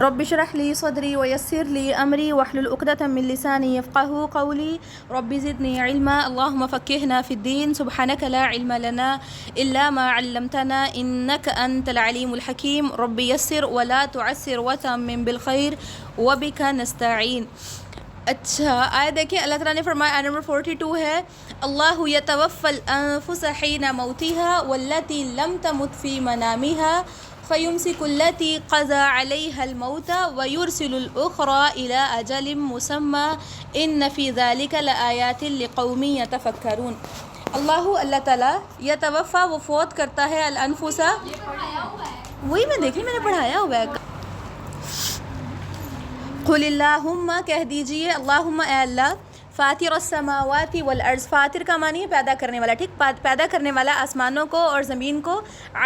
رب اشرح لي صدري ويسر لي أمري واحلل عقدة من لساني يفقهوا قولي رب زدني علما اللهم فقهنا في الدين سبحانك لا علم لنا إلا ما علمتنا إنك أنت العليم الحكيم رب يسر ولا تعسر وتمم بالخير وبك نستعين. اچھا آئے دیکھیں اللہ تعالیٰ نے فرمایا آیت نمبر 42 ہے اللہ یتوفی الانفس حین موتها واللتی لم تمت فی منامها فیمسک التی قضى علیها الموت ویرسل الاخرى الى اجل مسمى ان فی ذلک لآیات لقوم یتفکرون. اللہ تعالیٰ یتوفی وہ فوت کرتا ہے الانفس، وہی میں دیکھ لی میں نے پڑھایا ہوا ہے. قل اللہم کہہ دیجئے اللہم اے اللہ فاطر السماوات والارض، فاطر کا معنی ہے پیدا کرنے والا، ٹھیک، پیدا کرنے والا آسمانوں کو اور زمین کو،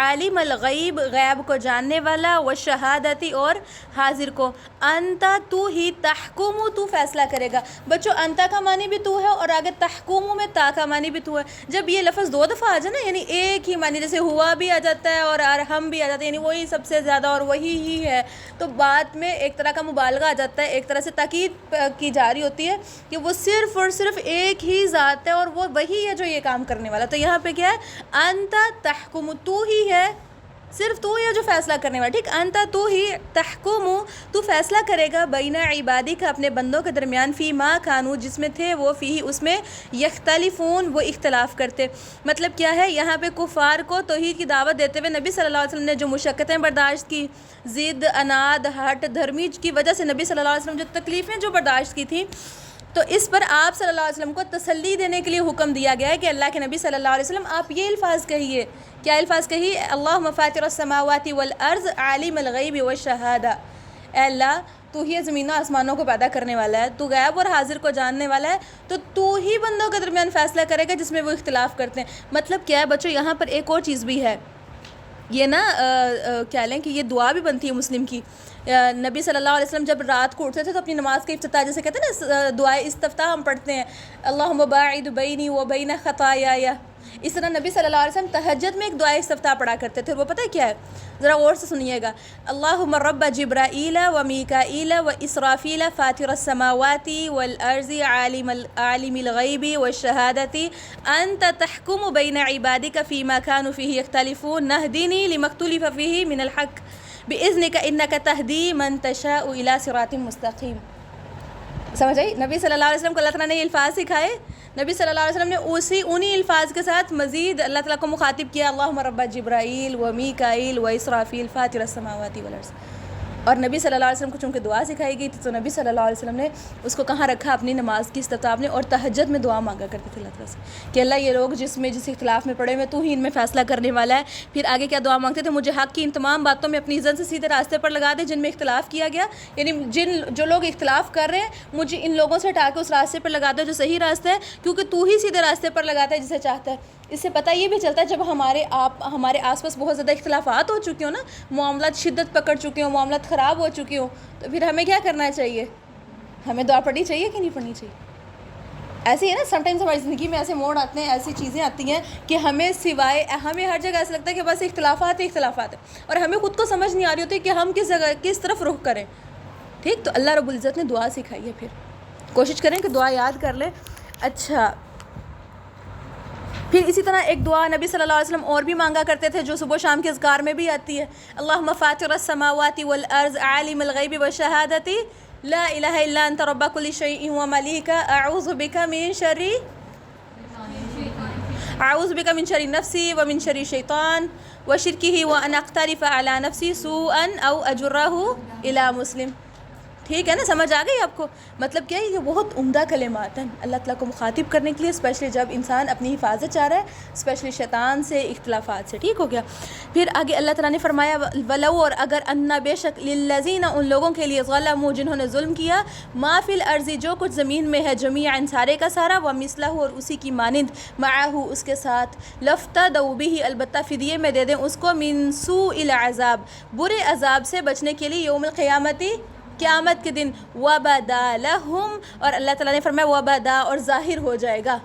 عالم الغیب غیب کو جاننے والا، والشہادتی اور حاضر کو، انتا تو ہی تحکم تو فیصلہ کرے گا. بچوں انتا کا معنی بھی تو ہے اور آگے تحکم میں تا کا معنی بھی تو ہے. جب یہ لفظ دو دفعہ آ جائے نا یعنی ایک ہی معنی جیسے ہوا بھی آ جاتا ہے اور ارحم بھی آ جاتا ہے یعنی وہی سب سے زیادہ اور وہی ہی ہے، تو بات میں ایک طرح کا مبالغہ آ جاتا ہے، ایک طرح سے تاکید کی جا رہی ہوتی ہے کہ وہ صرف اور صرف ایک ہی ذات ہے اور وہ وہی ہے جو یہ کام کرنے والا. تو یہاں پہ کیا ہے انت تحکم، تو ہی ہے، صرف تو ہی ہے جو فیصلہ کرنے والا، ٹھیک، انت تو ہی تحکم تو فیصلہ کرے گا بین عبادی کا اپنے بندوں کے درمیان فی ما کانو جس میں تھے وہ فی اس میں یختلفون وہ اختلاف کرتے. مطلب کیا ہے یہاں پہ کفار کو توحید کی دعوت دیتے ہوئے نبی صلی اللہ علیہ وسلم نے جو مشقتیں برداشت کی، ضد اناد ہٹ دھرمی کی وجہ سے نبی صلی اللہ علیہ وسلم جو تکلیفیں جو برداشت کی تھیں، تو اس پر آپ صلی اللہ علیہ وسلم کو تسلی دینے کے لیے حکم دیا گیا ہے کہ اللہ کے نبی صلی اللہ علیہ وسلم آپ یہ الفاظ کہیے. کیا الفاظ کہیے؟ اللہم فاطر السماوات والارض عالم الغیب والشہادہ، اے اللہ تو ہی زمین و آسمانوں کو پیدا کرنے والا ہے، تو غیب اور حاضر کو جاننے والا ہے، تو ہی بندوں کے درمیان فیصلہ کرے گا جس میں وہ اختلاف کرتے ہیں. مطلب کیا ہے بچوں یہاں پر ایک اور چیز بھی ہے، یہ نا کیا لیں کہ یہ دعا بھی بنتی ہے مسلم کی. نبی صلی اللہ علیہ وسلم جب رات کو اٹھتے تھے تو اپنی نماز کے افتتاح جیسے کہتے ہیں نا دعائے استفتاح ہم پڑھتے ہیں اللہم باعد بینی و بین خطایای، اس طرح نبی صلی اللہ علیہ وسلم تہجد میں ایک دعائے استفتاح پڑھا کرتے تھے. وہ پتہ ہے کیا ہے؟ ذرا غور سے سنیے گا. اللہم رب جبرائیل و میکائیل و اسرافیل فاطر السماوات والارض عالم الغیب والشہادت انت تحکم بین عبادک فیما کانوا فیہ یختلفون نہدنی لما اختلف فیہ من الحق بإذنک انک تہدی من تشاء الی صراط مستقیم. سمجھ آئی؟ نبی صلی اللہ علیہ وسلم کو اللہ تعالیٰ نے یہ الفاظ سکھائے، نبی صلی اللہ علیہ وسلم نے انہی الفاظ کے ساتھ مزید اللہ تعالیٰ کو مخاطب کیا اللہم رب جبرائیل و میکائیل و اسرافیل فاطر السماوات والارض. اور نبی صلی اللہ علیہ وسلم کو چونکہ دعا سکھائی گئی تھی تو نبی صلی اللہ علیہ وسلم نے اس کو کہاں رکھا؟ اپنی نماز کی استفتاح میں، اور تہجد میں دعا مانگا کرتے تھے اللہ تعالیٰ سے کہ اللہ یہ لوگ جس اختلاف میں پڑے ہوئے تو ہی ان میں فیصلہ کرنے والا ہے. پھر آگے کیا دعا مانگتے تھے؟ مجھے حق کی ان تمام باتوں میں اپنی عزت سے سیدھے راستے پر لگا دے جن میں اختلاف کیا گیا، یعنی جو لوگ اختلاف کر رہے ہیں مجھے ان لوگوں سے ہٹا کے اس راستے پر لگا دو جو صحیح راستہ ہے، کیونکہ تو ہی سیدھے راستے پر لگاتا ہے جسے چاہتا ہے. اس سے پتہ یہ بھی چلتا ہے جب ہمارے آس پاس بہت زیادہ اختلافات ہو چکے ہوں نا، معاملات شدت پکڑ چکے ہوں، معاملات خراب ہو چکے ہوں، تو پھر ہمیں کیا کرنا چاہیے؟ ہمیں دعا پڑھنی چاہیے کہ نہیں پڑھنی چاہیے؟ ایسے ہی ہے نا سم ٹائمز ہماری زندگی میں ایسے موڑ آتے ہیں، ایسی چیزیں آتی ہیں کہ ہمیں ہر جگہ ایسا لگتا ہے کہ بس اختلافات ہیں اور ہمیں خود کو سمجھ نہیں آ رہی ہوتی کہ ہم کس طرف رخ کریں. ٹھیک، تو اللہ رب العزت نے دعا سکھائی ہے، پھر کوشش کریں کہ دعا یاد کر لیں. اچھا پھر اسی طرح ایک دعا نبی صلی اللہ علیہ وسلم اور بھی مانگا کرتے تھے جو صبح و شام کے اذکار میں بھی آتی ہے اللہم فاطر السماوات والارض عالم الغیب والشہادت لا الہ الا انت رب کل شیء وملیک اعوذ بک من شر نفسی ومن شر شیطان وشرکہ وان اقترف علی نفسی سوءا او اجرہ الی مسلم. ٹھیک ہے نا، سمجھ آ گئی آپ کو؟ مطلب کیا ہے یہ بہت عمدہ کلمات ہیں اللہ تعالیٰ کو مخاطب کرنے کے لیے، اسپیشلی جب انسان اپنی حفاظت چاہ رہا ہے، اسپیشلی شیطان سے، اختلافات سے. ٹھیک ہو گیا؟ پھر آگے اللہ تعالیٰ نے فرمایا ولو اور اگر ان بے شک للذین ان لوگوں کے لیے ظلموا جنہوں نے ظلم کیا ما فی الارض جو کچھ زمین میں ہے جمیعا سارے کا سارا ومثلہ اور اسی کی مانند معہ اس کے ساتھ لفتدوا بہ البتہ فدیے میں دے دیں اس کو من سوء العذاب برے عذاب سے بچنے کے لیے یوم القیامتی قیامت کے دن وبدا لہم اور اللہ تعالیٰ نے فرمایا وبدا اور ظاہر ہو جائے گا.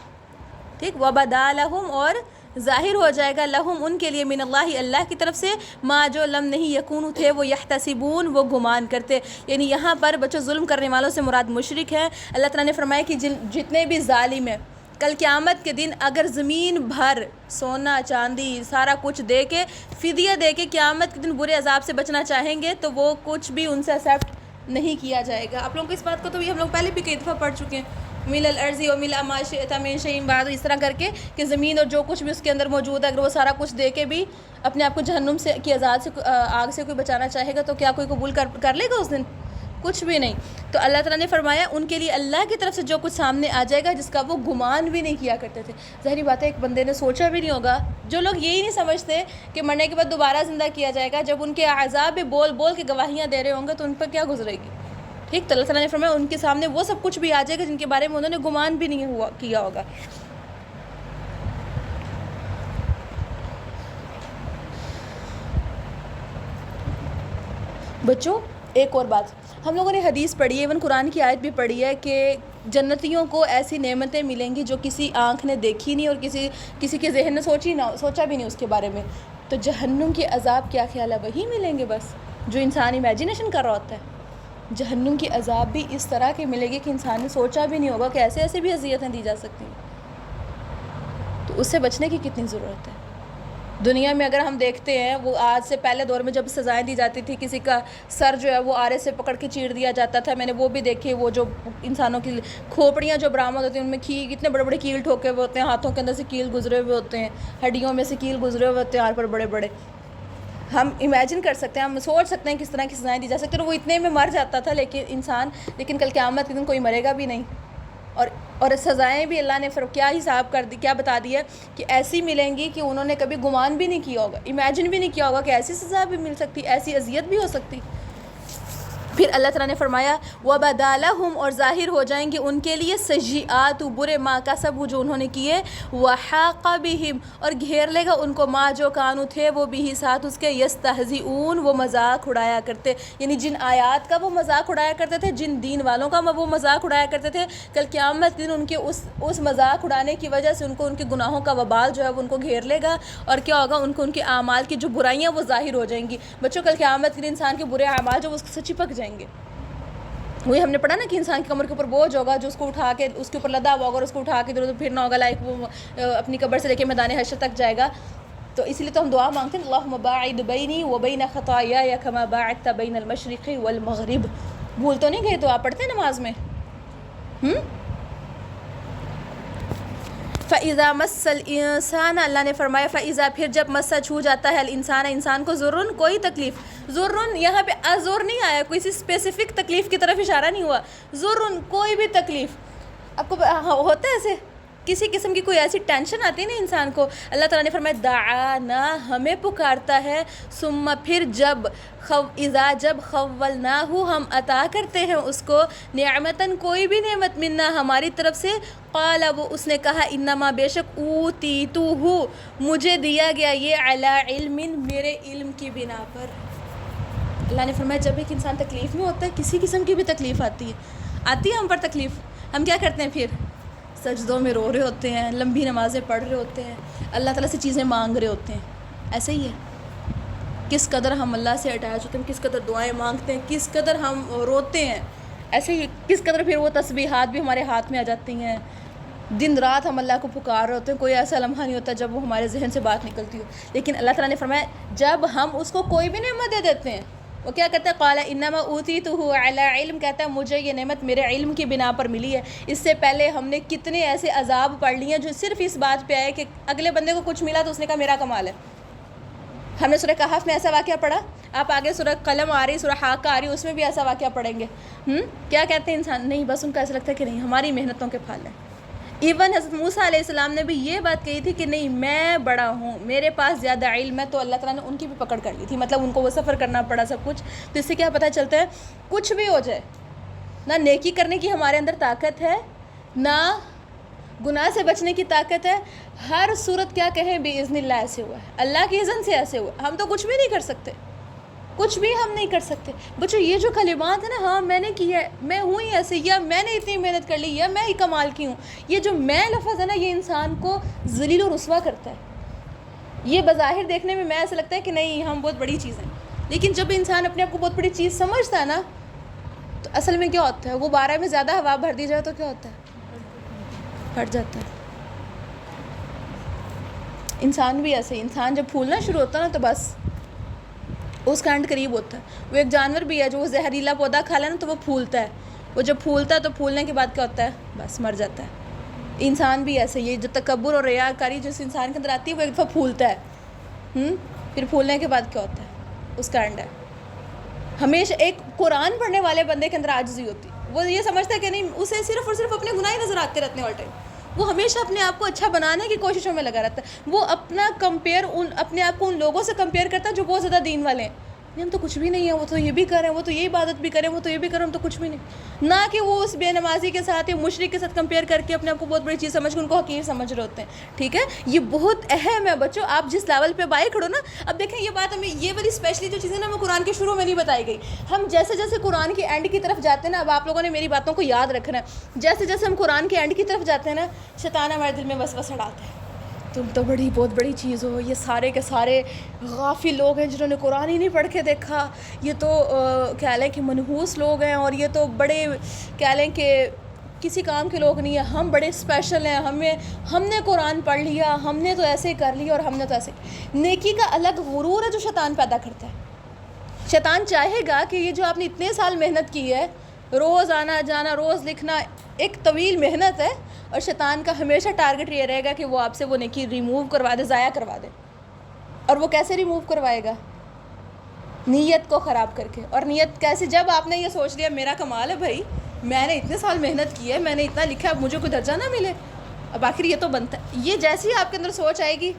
ٹھیک، وبدا لہم اور ظاہر ہو جائے گا لہم ان کے لیے من اللہ اللہ کی طرف سے ما جو لم نہیں یکون تھے وہ یحتسبون وہ گمان کرتے. یعنی یہاں پر بچوں ظلم کرنے والوں سے مراد مشرک ہیں. اللہ تعالیٰ نے فرمایا کہ جتنے بھی ظالم ہیں کل قیامت کے دن اگر زمین بھر سونا چاندی سارا کچھ دے کے فدیہ دے کے قیامت کے دن برے عذاب سے بچنا چاہیں گے تو وہ کچھ بھی ان سے ایکسیپٹ نہیں کیا جائے گا. آپ لوگوں کو اس بات کو تو ہم لوگ پہلے بھی کئی دفعہ پڑھ چکے ہیں. مل الارض و مل ما شئت من شیء بعد اس طرح کر کے کہ زمین اور جو کچھ بھی اس کے اندر موجود ہے اگر وہ سارا کچھ دے کے بھی اپنے آپ کو جہنم سے کی عذاب سے آگ سے کوئی بچانا چاہے گا تو کیا کوئی قبول کر لے گا اس دن؟ کچھ بھی نہیں. تو اللہ تعالیٰ نے فرمایا ان کے لیے اللہ کی طرف سے جو کچھ سامنے آ جائے گا جس کا وہ گمان بھی نہیں کیا کرتے تھے. ظاہری بات ہے ایک بندے نے سوچا بھی نہیں ہوگا. جو لوگ یہی نہیں سمجھتے کہ مرنے کے بعد دوبارہ زندہ کیا جائے گا جب ان کے اعضاء بھی بول بول کے گواہیاں دے رہے ہوں گے تو ان پر کیا گزرے گی؟ ٹھیک. تو اللہ تعالیٰ نے فرمایا ان کے سامنے وہ سب کچھ بھی آ جائے گا جن کے بارے میں انہوں نے گمان بھی نہیں کیا ہوگا. بچوں ایک اور بات ہم لوگوں نے حدیث پڑھی ہے ایون قرآن کی آیت بھی پڑھی ہے کہ جنتیوں کو ایسی نعمتیں ملیں گی جو کسی آنکھ نے دیکھی نہیں اور کسی کے ذہن نے سوچا بھی نہیں اس کے بارے میں. تو جہنم کے عذاب کیا خیال ہے وہی ملیں گے بس جو انسان امیجنیشن کر رہا ہوتا ہے. جہنم کی عذاب بھی اس طرح کے ملے گی کہ انسان نے سوچا بھی نہیں ہوگا کہ ایسے بھی اذیتیں دی جا سکتی ہیں. تو اس سے بچنے کی کتنی ضرورت ہے. دنیا میں اگر ہم دیکھتے ہیں وہ آج سے پہلے دور میں جب سزائیں دی جاتی تھی کسی کا سر جو ہے وہ آرے سے پکڑ کے چیر دیا جاتا تھا. میں نے وہ بھی دیکھی وہ جو انسانوں کی کھوپڑیاں جو برآمد ہوتی ہیں ان میں کتنے بڑے بڑے کیل ٹھوکے ہوئے ہوتے ہیں ہاتھوں کے اندر سے کیل گزرے ہوئے ہوتے ہیں ہڈیوں میں سے کیل گزرے ہوئے ہوتے ہیں اور پر بڑے بڑے. ہم امیجن کر سکتے ہیں ہم سوچ سکتے ہیں کس طرح کی سزائیں دی جا سکتی ہیں. اور وہ اتنے میں مر جاتا تھا لیکن کل قیامت کے دن کوئی مرے گا بھی نہیں. اور سزائیں بھی اللہ نے کیا حساب کر دی کیا بتا دیا کہ ایسی ملیں گی کہ انہوں نے کبھی گمان بھی نہیں کیا ہوگا امیجن بھی نہیں کیا ہوگا کہ ایسی سزا بھی مل سکتی ایسی اذیت بھی ہو سکتی. پھر اللہ تعالیٰ نے فرمایا وَبَدَا لَهُمْ اور ظاہر ہو جائیں گے ان کے لیے سیئات برے ما کسبوا جو انہوں نے کیے وَحَاقَ بِهِمْ اور گھیر لے گا ان کو ما جو کانوا تھے وہ بھی ساتھ اس کے یستہزئون وہ مذاق اڑایا کرتے. یعنی جن آیات کا وہ مذاق اڑایا کرتے تھے جن دین والوں کا وہ مذاق اڑایا کرتے تھے کل قیامت دن ان کے اس مذاق اڑانے کی وجہ سے ان کے گناہوں کا وبال جو ہے وہ ان کو گھیر لے گا. اور کیا ہوگا ان کے اعمال کی جو برائیاں وہ ظاہر ہو جائیں گی. بچوں کل قیامت کے دن انسان کے برے اعمال جو اس سے چپک جائیں گے. وہی ہم نے پڑھا نا کہ انسان کی کمر کے اوپر بوجھ ہوگا جو اس کو اٹھا کے اس کے اوپر لدا ہوا ہوگا اور اس کو اٹھا کے ادھر ادھر پھرنا ہوگا لائک وہ اپنی قبر سے لے کے میدان حشر تک جائے گا. تو اس لیے تو ہم دعا مانگتے ہیں اللہم باعد بینی وبین خطایای کما باعدت بین المشرق والمغرب. بھول تو نہیں گئے؟ تو آپ پڑھتے ہیں نماز میں فَإِذَا مَسَّ الْإِنسَانَ اللہ نے فرمایا فَإِذَا پھر جب مسا چھو جاتا ہے انسان کو ضرور کوئی تکلیف. ضرور یہاں پہ ازور نہیں آیا کوئی سی اسپیسیفک تکلیف کی طرف اشارہ نہیں ہوا. ضرور کوئی بھی تکلیف آپ کو ہوتا ہے ایسے کسی قسم کی کوئی ایسی ٹینشن آتی ہے نا انسان کو. اللہ تعالیٰ نے فرمایا دعانا ہمیں پکارتا ہے ثم پھر جب خولناہ ہم عطا کرتے ہیں اس کو نعمتاً کوئی بھی نعمت منا ہماری طرف سے قال وہ اس نے کہا انما بے شک اوتیتہ مجھے دیا گیا یہ علی علم میرے علم کی بنا پر. اللہ نے فرمایا جب ایک انسان تکلیف میں ہوتا ہے کسی قسم کی بھی تکلیف آتی ہے ہم پر تکلیف ہم کیا کرتے ہیں پھر سجدوں میں رو رہے ہوتے ہیں لمبی نمازیں پڑھ رہے ہوتے ہیں اللہ تعالیٰ سے چیزیں مانگ رہے ہوتے ہیں. ایسے ہی ہے کس قدر ہم اللہ سے اٹیچ ہوتے ہیں کس قدر دعائیں مانگتے ہیں کس قدر ہم روتے ہیں. ایسے ہی کس قدر پھر وہ تسبیحات بھی ہمارے ہاتھ میں آ جاتی ہیں. دن رات ہم اللہ کو پکار رہے ہوتے ہیں کوئی ایسا لمحہ نہیں ہوتا جب وہ ہمارے ذہن سے بات نکلتی ہو. لیکن اللہ تعالیٰ نے فرمایا جب ہم اس کو کوئی بھی نعمت دے دیتے ہیں وہ کیا کہتا ہے قال انما اوتیتہ علی علم کہتا ہے مجھے یہ نعمت میرے علم کی بنا پر ملی ہے. اس سے پہلے ہم نے کتنے ایسے عذاب پڑھ لیے ہیں جو صرف اس بات پہ آئے کہ اگلے بندے کو کچھ ملا تو اس نے کہا میرا کمال ہے. ہم نے سورہ کہف میں ایسا واقعہ پڑھا آپ آگے سورہ قلم آ رہی سورہ حاقہ آ رہی اس میں بھی ایسا واقعہ پڑھیں گے. کیا کہتے ہیں انسان نہیں بس ان کا ایسا لگتا ہے کہ نہیں ہماری محنتوں کے پھل ہیں. ایون حضرت موسیٰ علیہ السلام نے بھی یہ بات کہی تھی کہ نہیں میں بڑا ہوں میرے پاس زیادہ علم ہے. تو اللہ تعالیٰ نے ان کی بھی پکڑ کر لی تھی مطلب ان کو وہ سفر کرنا پڑا سب کچھ. تو اس سے کیا پتہ چلتا ہے کچھ بھی ہو جائے نہ نیکی کرنے کی ہمارے اندر طاقت ہے نہ گناہ سے بچنے کی طاقت ہے. ہر صورت کیا کہیں باذن اللہ ایسے ہوا ہے اللہ کی اذن سے ایسے ہوا. ہم تو کچھ بھی نہیں کر سکتے کچھ بھی ہم نہیں کر سکتے. بچوں یہ جو کلمات ہیں نا ہاں میں نے کی ہے میں ہوں ہی ایسے یا میں نے اتنی محنت کر لی یا میں ہی کمال کی ہوں یہ جو میں لفظ ہے نا یہ انسان کو ذلیل و رسوا کرتا ہے. یہ بظاہر دیکھنے میں ایسا لگتا ہے کہ نہیں ہم بہت بڑی چیز ہیں، لیکن جب انسان اپنے آپ کو بہت بڑی چیز سمجھتا ہے نا تو اصل میں کیا ہوتا ہے، وہ 12 میں زیادہ ہوا بھر دی جائے تو کیا ہوتا ہے، پھٹ جاتا ہے۔ انسان بھی ایسے ہی، انسان جب پھولنا شروع ہوتا ہے نا تو بس اس کا اینڈ قریب ہوتا ہے۔ وہ ایک جانور بھی ہے جو وہ زہریلا پودا کھا لے نا تو وہ پھولتا ہے، وہ جب پھولتا ہے تو پھولنے کے بعد کیا ہوتا ہے، بس مر جاتا ہے۔ انسان بھی ایسے ہی، جو تکبر اور ریاکاری جو اس انسان کے اندر آتی ہے وہ ایک دفعہ پھولتا ہے، پھر پھولنے کے بعد کیا ہوتا ہے، اس کا اینڈ ہے۔ ہمیشہ ایک قرآن پڑھنے والے بندے کے اندر عاجزی ہوتی ہے، وہ یہ سمجھتا ہے کہ نہیں اسے صرف اور صرف اپنے گناہ ہی نظر آتے رہتے ہیں، آل ٹائم وہ ہمیشہ اپنے آپ کو اچھا بنانے کی کوششوں میں لگا رہتا ہے۔ وہ اپنا اپنے آپ کو ان لوگوں سے کمپیئر کرتا ہے جو بہت زیادہ دین والے ہیں، ہم تو کچھ بھی نہیں ہیں، وہ تو یہ بھی کریں، وہ تو یہ عبادت بھی کریں، وہ تو یہ بھی کریں، ہم تو کچھ بھی نہیں۔ نہ کہ وہ اس بے نمازی کے ساتھ یا مشرک کے ساتھ کمپیئر کر کے اپنے آپ کو بہت بڑی چیز سمجھ کے ان کو حقیر سمجھ رہے ہوتے ہیں۔ ٹھیک ہے، یہ بہت اہم ہے بچوں، آپ جس لیول پہ بائے کھڑو نا۔ اب دیکھیں یہ بات ہمیں یہ والی اسپیشلی جو چیزیں نا ہمیں قرآن کے شروع میں نہیں بتائی گئی، ہم جیسے جیسے قرآن کے اینڈ کی طرف جاتے ہیں نا، اب آپ لوگوں نے میری باتوں کو یاد رکھنا ہے، جیسے جیسے ہم قرآن کے اینڈ کی طرف جاتے ہیں نا شیطان ہمارے دل میں وسوسہ ڈالتا ہے، تم تو بہت بڑی چیز ہو، یہ سارے کے سارے غافل لوگ ہیں جنہوں نے قرآن ہی نہیں پڑھ کے دیکھا، یہ تو کہہ لیں کہ منحوس لوگ ہیں، اور یہ تو بڑے کہہ لیں کہ کسی کام کے لوگ نہیں ہیں، ہم بڑے اسپیشل ہیں، ہم نے قرآن پڑھ لیا، ہم نے تو ایسے کر لیا، اور ہم نے تو ایسے۔ نیکی کا الگ غرور ہے جو شیطان پیدا کرتا ہے۔ شیطان چاہے گا کہ یہ جو آپ نے اتنے سال محنت کی ہے، روز آنا جانا، روز لکھنا، ایک طویل محنت ہے، اور شیطان کا ہمیشہ ٹارگٹ یہ رہے گا کہ وہ آپ سے وہ نیکی ریموو کروا دے، ضائع کروا دے۔ اور وہ کیسے ریموو کروائے گا؟ نیت کو خراب کر کے۔ اور نیت کیسے؟ جب آپ نے یہ سوچ لیا میرا کمال ہے بھائی، میں نے اتنے سال محنت کی ہے، میں نے اتنا لکھا، اب مجھے کوئی درجہ نہ ملے، اب آخر یہ تو بنتا ہے۔ یہ جیسی آپ کے اندر سوچ آئے گی،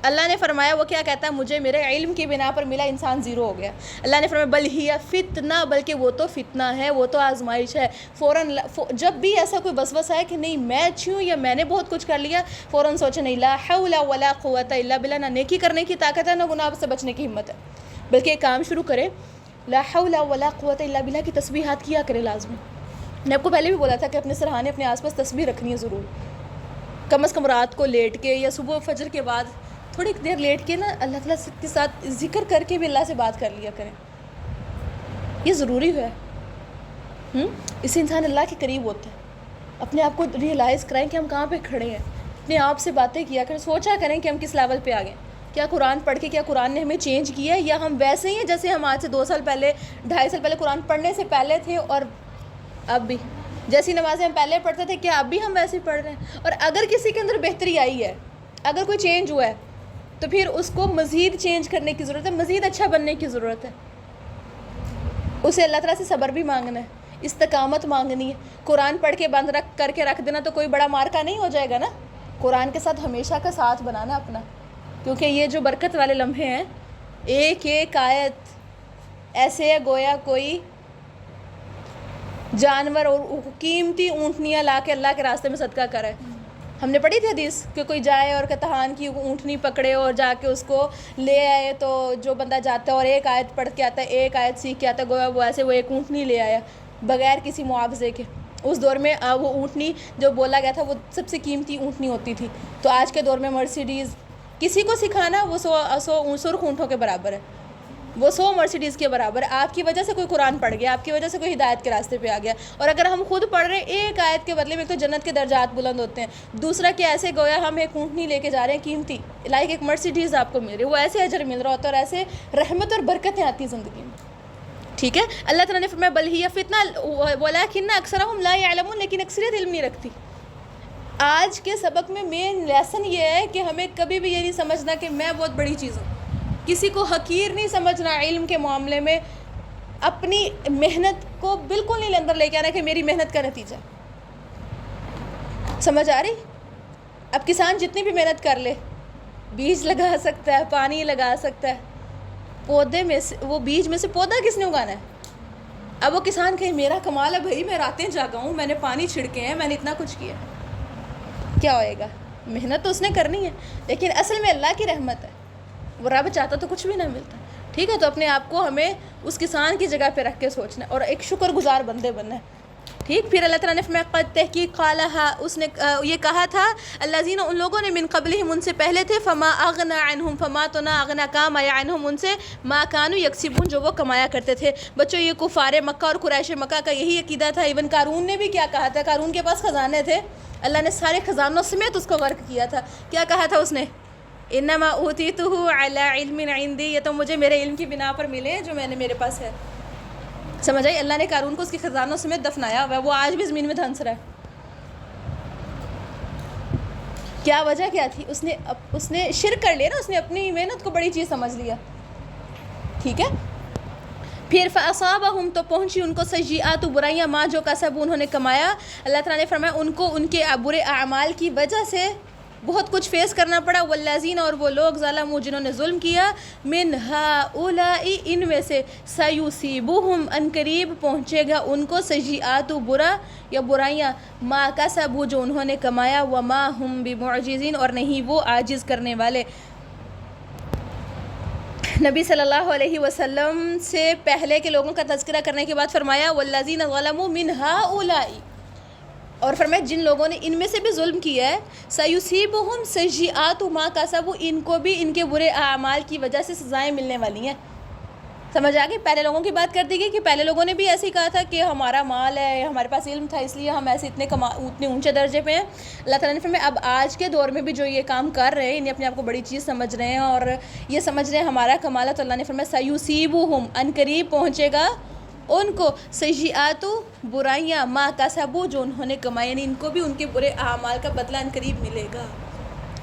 اللہ نے فرمایا وہ کیا کہتا ہے، مجھے میرے علم کی بنا پر ملا، انسان زیرو ہو گیا۔ اللہ نے فرمایا بل ہی فتنہ، بلکہ وہ تو فتنہ ہے، وہ تو آزمائش ہے۔ فوراً جب بھی ایسا کوئی وسوسہ ہے کہ نہیں میں اچھی ہوں یا میں نے بہت کچھ کر لیا، فوراً سوچے نہیں، لا حول ولا قوت الا باللہ، نہ نیکی کرنے کی طاقت ہے، نہ گناہ سے بچنے کی ہمت ہے، بلکہ ایک کام شروع کرے، لا حول ولا قوت الا باللہ کی تسبیحات کیا کرے لازمی۔ میں آپ کو پہلے بھی بولا تھا کہ اپنے سرحانے اپنے آس پاس تسبیح رکھنی ہے ضرور، کم از کم رات کو لیٹ کے یا صبح فجر کے بعد تھوڑی دیر لیٹ کے نا اللہ تعالیٰ کے ساتھ ذکر کر کے بھی اللہ سے بات کر لیا کریں، یہ ضروری ہے۔ اس سے انسان اللہ کے قریب ہوتا ہے۔ اپنے آپ کو ریئلائز کرائیں کہ ہم کہاں پہ کھڑے ہیں، اپنے آپ سے باتیں کیا کریں، سوچا کریں کہ ہم کس لیول پہ آ گئے، کیا قرآن پڑھ کے کیا قرآن نے ہمیں چینج کیا ہے، یا ہم ویسے ہی ہیں جیسے ہم آج سے 2 سال پہلے 2.5 سال پہلے قرآن پڑھنے سے پہلے تھے، اور اب بھی جیسی نمازیں ہم پہلے پڑھتے تھے کیا اب بھی ہم ویسے ہی پڑھ رہے ہیں؟ اور اگر کسی کے اندر بہتری آئی ہے، اگر کوئی چینج ہوا ہے، تو پھر اس کو مزید چینج کرنے کی ضرورت ہے، مزید اچھا بننے کی ضرورت ہے۔ اسے اللہ تعالیٰ سے صبر بھی مانگنا ہے، استقامت مانگنی ہے۔ قرآن پڑھ کے بند کر کے رکھ دینا تو کوئی بڑا مارکا نہیں ہو جائے گا نا، قرآن کے ساتھ ہمیشہ کا ساتھ بنانا اپنا، کیونکہ یہ جو برکت والے لمحے ہیں، ایک ایک آیت ایسے ہے گویا کوئی جانور اور قیمتی اونٹنیاں لا کے اللہ کے راستے میں صدقہ کرے۔ ہم نے پڑھی تھی حدیث کہ کوئی جائے اور کتہان کی اونٹنی پکڑے اور جا کے اس کو لے آئے، تو جو بندہ جاتا ہے اور ایک آیت پڑھ کے آتا ہے، ایک آیت سیکھ کے آتا ہے، گویا وہ ایسے وہ ایک اونٹنی لے آیا بغیر کسی معاوضے کے۔ اس دور میں وہ اونٹنی جو بولا گیا تھا وہ سب سے قیمتی اونٹنی ہوتی تھی، تو آج کے دور میں مرسیڈیز کسی کو سکھانا وہ 100 سرخ اونٹوں کے برابر ہے، وہ 100 مرسیڈیز کے برابر ہے۔ آپ کی وجہ سے کوئی قرآن پڑھ گیا، آپ کی وجہ سے کوئی ہدایت کے راستے پہ آ گیا، اور اگر ہم خود پڑھ رہے ہیں ایک آیت کے بدلے میں تو جنت کے درجات بلند ہوتے ہیں، دوسرا کہ ایسے گویا ہم ایک اونٹنی لے کے جا رہے ہیں قیمتی، لائک ایک مرسیڈیز آپ کو مل رہی ہے، وہ ایسے اجر مل رہا ہوتا ہے اور ایسے رحمت اور برکتیں آتی ہیں زندگی میں۔ ٹھیک ہے، اللہ تعالیٰ نے فرمایا بل ہی فتنہ ولکن اکثرهم لا يعلمون، لیکن اکثریت علم نہیں رکھتی۔ آج کے سبق میں مین لیسن یہ ہے کہ ہمیں کبھی بھی یہ نہیں سمجھنا کہ میں بہت بڑی چیز ہوں، کسی کو حقیر نہیں سمجھنا علم کے معاملے میں، اپنی محنت کو بالکل نہیں اندر لے کے آنا کہ میری محنت کا نتیجہ۔ سمجھ آ رہی؟ اب کسان جتنی بھی محنت کر لے، بیج لگا سکتا ہے، پانی لگا سکتا ہے، پودے میں سے وہ بیج میں سے پودا کس نے اگانا ہے؟ اب وہ کسان کہیں میرا کمال ہے بھائی، میں راتیں جاگا ہوں، میں نے پانی چھڑکے ہیں، میں نے اتنا کچھ کیا، کیا ہوئے گا؟ محنت تو اس نے کرنی ہے، لیکن اصل میں اللہ کی رحمت ہے، وہ رب چاہتا تو کچھ بھی نہ ملتا۔ ٹھیک ہے، تو اپنے آپ کو ہمیں اس کسان کی جگہ پہ رکھ کے سوچنا ہے اور ایک شکر گزار بندے بننا ہے۔ ٹھیک. پھر اللہ تعالیٰ نے فرمایا قد تحقیق قالہا، اس نے یہ کہا تھا الذین ان لوگوں نے من قبلہم ان سے پہلے تھے فما اغنا عنہم فما تو نہ اغنا کام آیا عنہم ان سے ما کانوا یکسبون جو وہ کمایا کرتے تھے. بچوں یہ کفار مکہ اور قریش مکہ کا یہی عقیدہ تھا. ایون قارون نے بھی کیا کہا تھا، قارون کے پاس خزانے تھے، اللہ نے سارے خزانوں سمیت اس کو غرق کیا تھا. کیا کہا تھا اس نے انما اوتیتہ علی علم عندی، یہ تو مجھے میرے علم کی بنا پر ملے جو میں نے میرے پاس ہے. سمجھ آئی؟ اللہ نے قارون کو اس کے خزانوں سمیت دفنایا ہوا ہے، وہ آج بھی زمین میں دھنس رہا ہے. کیا وجہ کیا تھی؟ اس نے شرک کر لیا نا، اس نے اپنی محنت کو بڑی چیز سمجھ لیا. ٹھیک ہے. پھر فاصابہم تو پہنچی ان کو سیئات برائیاں ما جو کسب انہوں نے کمایا. اللہ تعالیٰ نے فرمایا ان کو ان کے برے اعمال کی وجہ سے بہت کچھ فیس کرنا پڑا. والذین اور وہ لوگ ظلموا جنہوں نے ظلم کیا من ہؤلاء ان میں سے سیصیبہم ان قریب پہنچے گا ان کو سیئات برا یا برائیاں ما کسبوا جو انہوں نے کمایا وما ہم بمعجزین اور نہیں وہ عاجز کرنے والے. نبی صلی اللہ علیہ وسلم سے پہلے کے لوگوں کا تذکرہ کرنے کے بعد فرمایا والذین ظلموا من ہؤلاء، اور فرمایا جن لوگوں نے ان میں سے بھی ظلم کیا ہے سیصیبہم سیئات ما کسبوا ان کو بھی ان کے برے اعمال کی وجہ سے سزائیں ملنے والی ہیں. سمجھ آ گئی؟ پہلے لوگوں کی بات کر دی گئی کہ پہلے لوگوں نے بھی ایسے ہی کہا تھا کہ ہمارا مال ہے، ہمارے پاس علم تھا اس لیے ہم ایسے اتنے اونچے درجے پہ ہیں. اللہ تعالیٰ نے فرمایا اب آج کے دور میں بھی جو یہ کام کر رہے ہیں انہیں اپنے آپ کو بڑی چیز سمجھ رہے ہیں اور یہ سمجھ رہے ہیں ہمارا کمال ہے. تو اللہ نے فرمایا سیصیبہم ان قریب پہنچے گا ان کو سیئات برائیاں ما کسبوا جو انہوں نے کمائی، یعنی ان کو بھی ان کے برے اعمال کا بدلہ ان قریب ملے گا.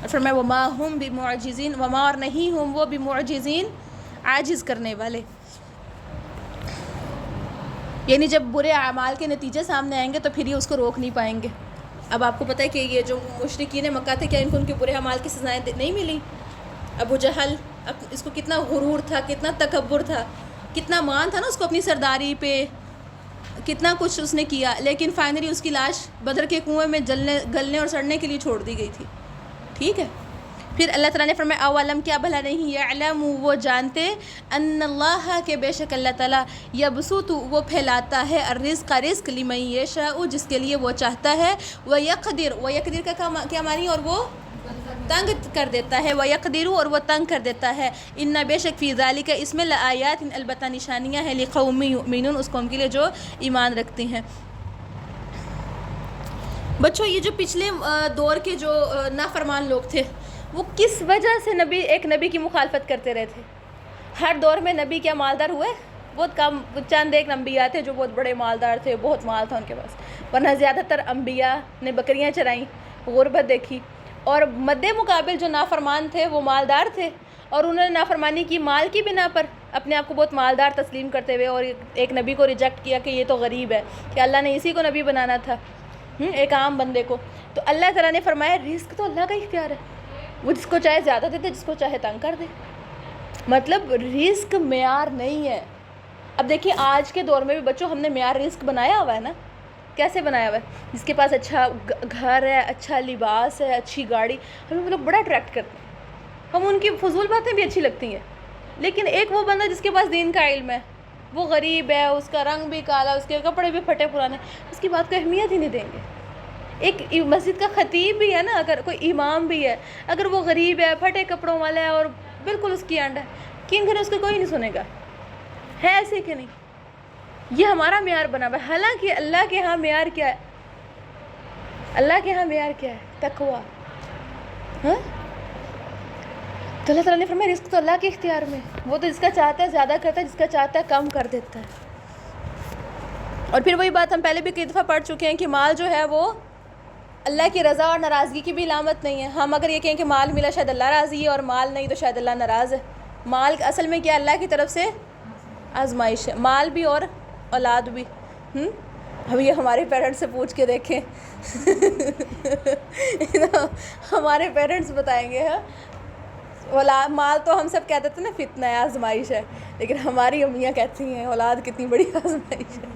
اور فرمایا وما ہم بمعجزین، وما اور نہیں ہم وہ بمعجزین عاجز کرنے والے. یعنی جب برے اعمال کے نتیجے سامنے آئیں گے تو پھر یہ اس کو روک نہیں پائیں گے. اب آپ کو پتہ ہے کہ یہ جو مشرکین مکہ تھے کیا ان کو ان کے برے اعمال کی سزائیں نہیں ملی؟ ابو جہل اس کو کتنا غرور تھا، کتنا تکبر تھا، کتنا مان تھا نا اس کو اپنی سرداری پہ، کتنا کچھ اس نے کیا، لیکن فائنلی اس کی لاش بدر کے کنویں میں گلنے اور سڑنے کے لیے چھوڑ دی گئی تھی. ٹھیک ہے. پھر اللہ تعالیٰ نے فرمایا اولم کیا بھلا نہیں یعلم وہ جانتے ان اللہ کے بے شک اللہ تعالیٰ یبسط وہ پھیلاتا ہے الرزق رزق لمن یشاء جس کے لیے وہ چاہتا ہے ویقدر کا کیا معنی اور وہ تنگ کر دیتا ہے ویقدر اور وہ تنگ کر دیتا ہے. ان بے شک فی ذالک اس میں لآیات البتہ نشانیاں ہیں لقوم یؤمنون اس قوم کے لیے جو ایمان رکھتے ہیں. بچوں یہ جو پچھلے دور کے جو نافرمان لوگ تھے وہ کس وجہ سے ایک نبی کی مخالفت کرتے رہے تھے؟ ہر دور میں نبی کیا مالدار ہوئے؟ بہت کم، چند ایک انبیاء تھے جو بہت بڑے مالدار تھے، بہت مال تھا ان کے پاس، ورنہ زیادہ تر انبیاء نے بکریاں چرائیں، غربت دیکھی. اور مد مقابل جو نافرمان تھے وہ مالدار تھے اور انہوں نے نافرمانی کی مال کی بنا پر اپنے آپ کو بہت مالدار تسلیم کرتے ہوئے اور ایک نبی کو ریجیکٹ کیا کہ یہ تو غریب ہے، کہ اللہ نے اسی کو نبی بنانا تھا، ایک عام بندے کو. تو اللہ تعالیٰ نے فرمایا رزق تو اللہ کا اختیار ہے، وہ جس کو چاہے زیادہ دیتے جس کو چاہے تنگ کر دے. مطلب رزق معیار نہیں ہے. اب دیکھیے آج کے دور میں بھی بچوں ہم نے معیار رزق بنایا ہوا ہے نا. کیسے بنایا ہوا ہے؟ جس کے پاس اچھا گھر ہے، اچھا لباس ہے، اچھی گاڑی، ہمیں وہ لوگ بڑا اٹریکٹ کرتے ہیں، ہم ان کی فضول باتیں بھی اچھی لگتی ہیں. لیکن ایک وہ بندہ جس کے پاس دین کا علم ہے، وہ غریب ہے، اس کا رنگ بھی کالا، اس کے کپڑے بھی پھٹے پرانے، اس کی بات کو اہمیت ہی نہیں دیں گے. ایک مسجد کا خطیب بھی ہے نا، اگر کوئی امام بھی ہے، اگر وہ غریب ہے، پھٹے کپڑوں والا ہے اور بالکل اس کی انڈ ہے، کن گھر اس کو کوئی نہیں سنے گا. ہے ایسے کہ نہیں؟ یہ ہمارا معیار بنا ہوا ہے. حالانکہ اللہ کے ہاں معیار کیا ہے؟ اللہ کے ہاں معیار کیا ہے؟ تقویٰ. ہاں تو اللہ تعالیٰ نے فرمایا رزق تو اللہ کے اختیار میں، وہ تو جس کا چاہتا ہے زیادہ کرتا ہے، جس کا چاہتا ہے کم کر دیتا ہے. اور پھر وہی بات ہم پہلے بھی کئی دفعہ پڑھ چکے ہیں کہ مال جو ہے وہ اللہ کی رضا اور ناراضگی کی بھی علامت نہیں ہے. ہم اگر یہ کہیں کہ مال ملا شاید اللہ راضی ہے اور مال نہیں تو شاید اللہ ناراض ہے. مال اصل میں کیا اللہ کی طرف سے آزمائش ہے، مال بھی اور اولاد بھی. ہم یہ ہمارے پیرنٹس سے پوچھ کے دیکھیں ہمارے پیرنٹس بتائیں گے اولاد مال تو ہم سب کہتے تھے نا فتنہ ہے، آزمائش ہے، لیکن ہماری امیاں کہتی ہیں اولاد کتنی بڑی آزمائش ہے.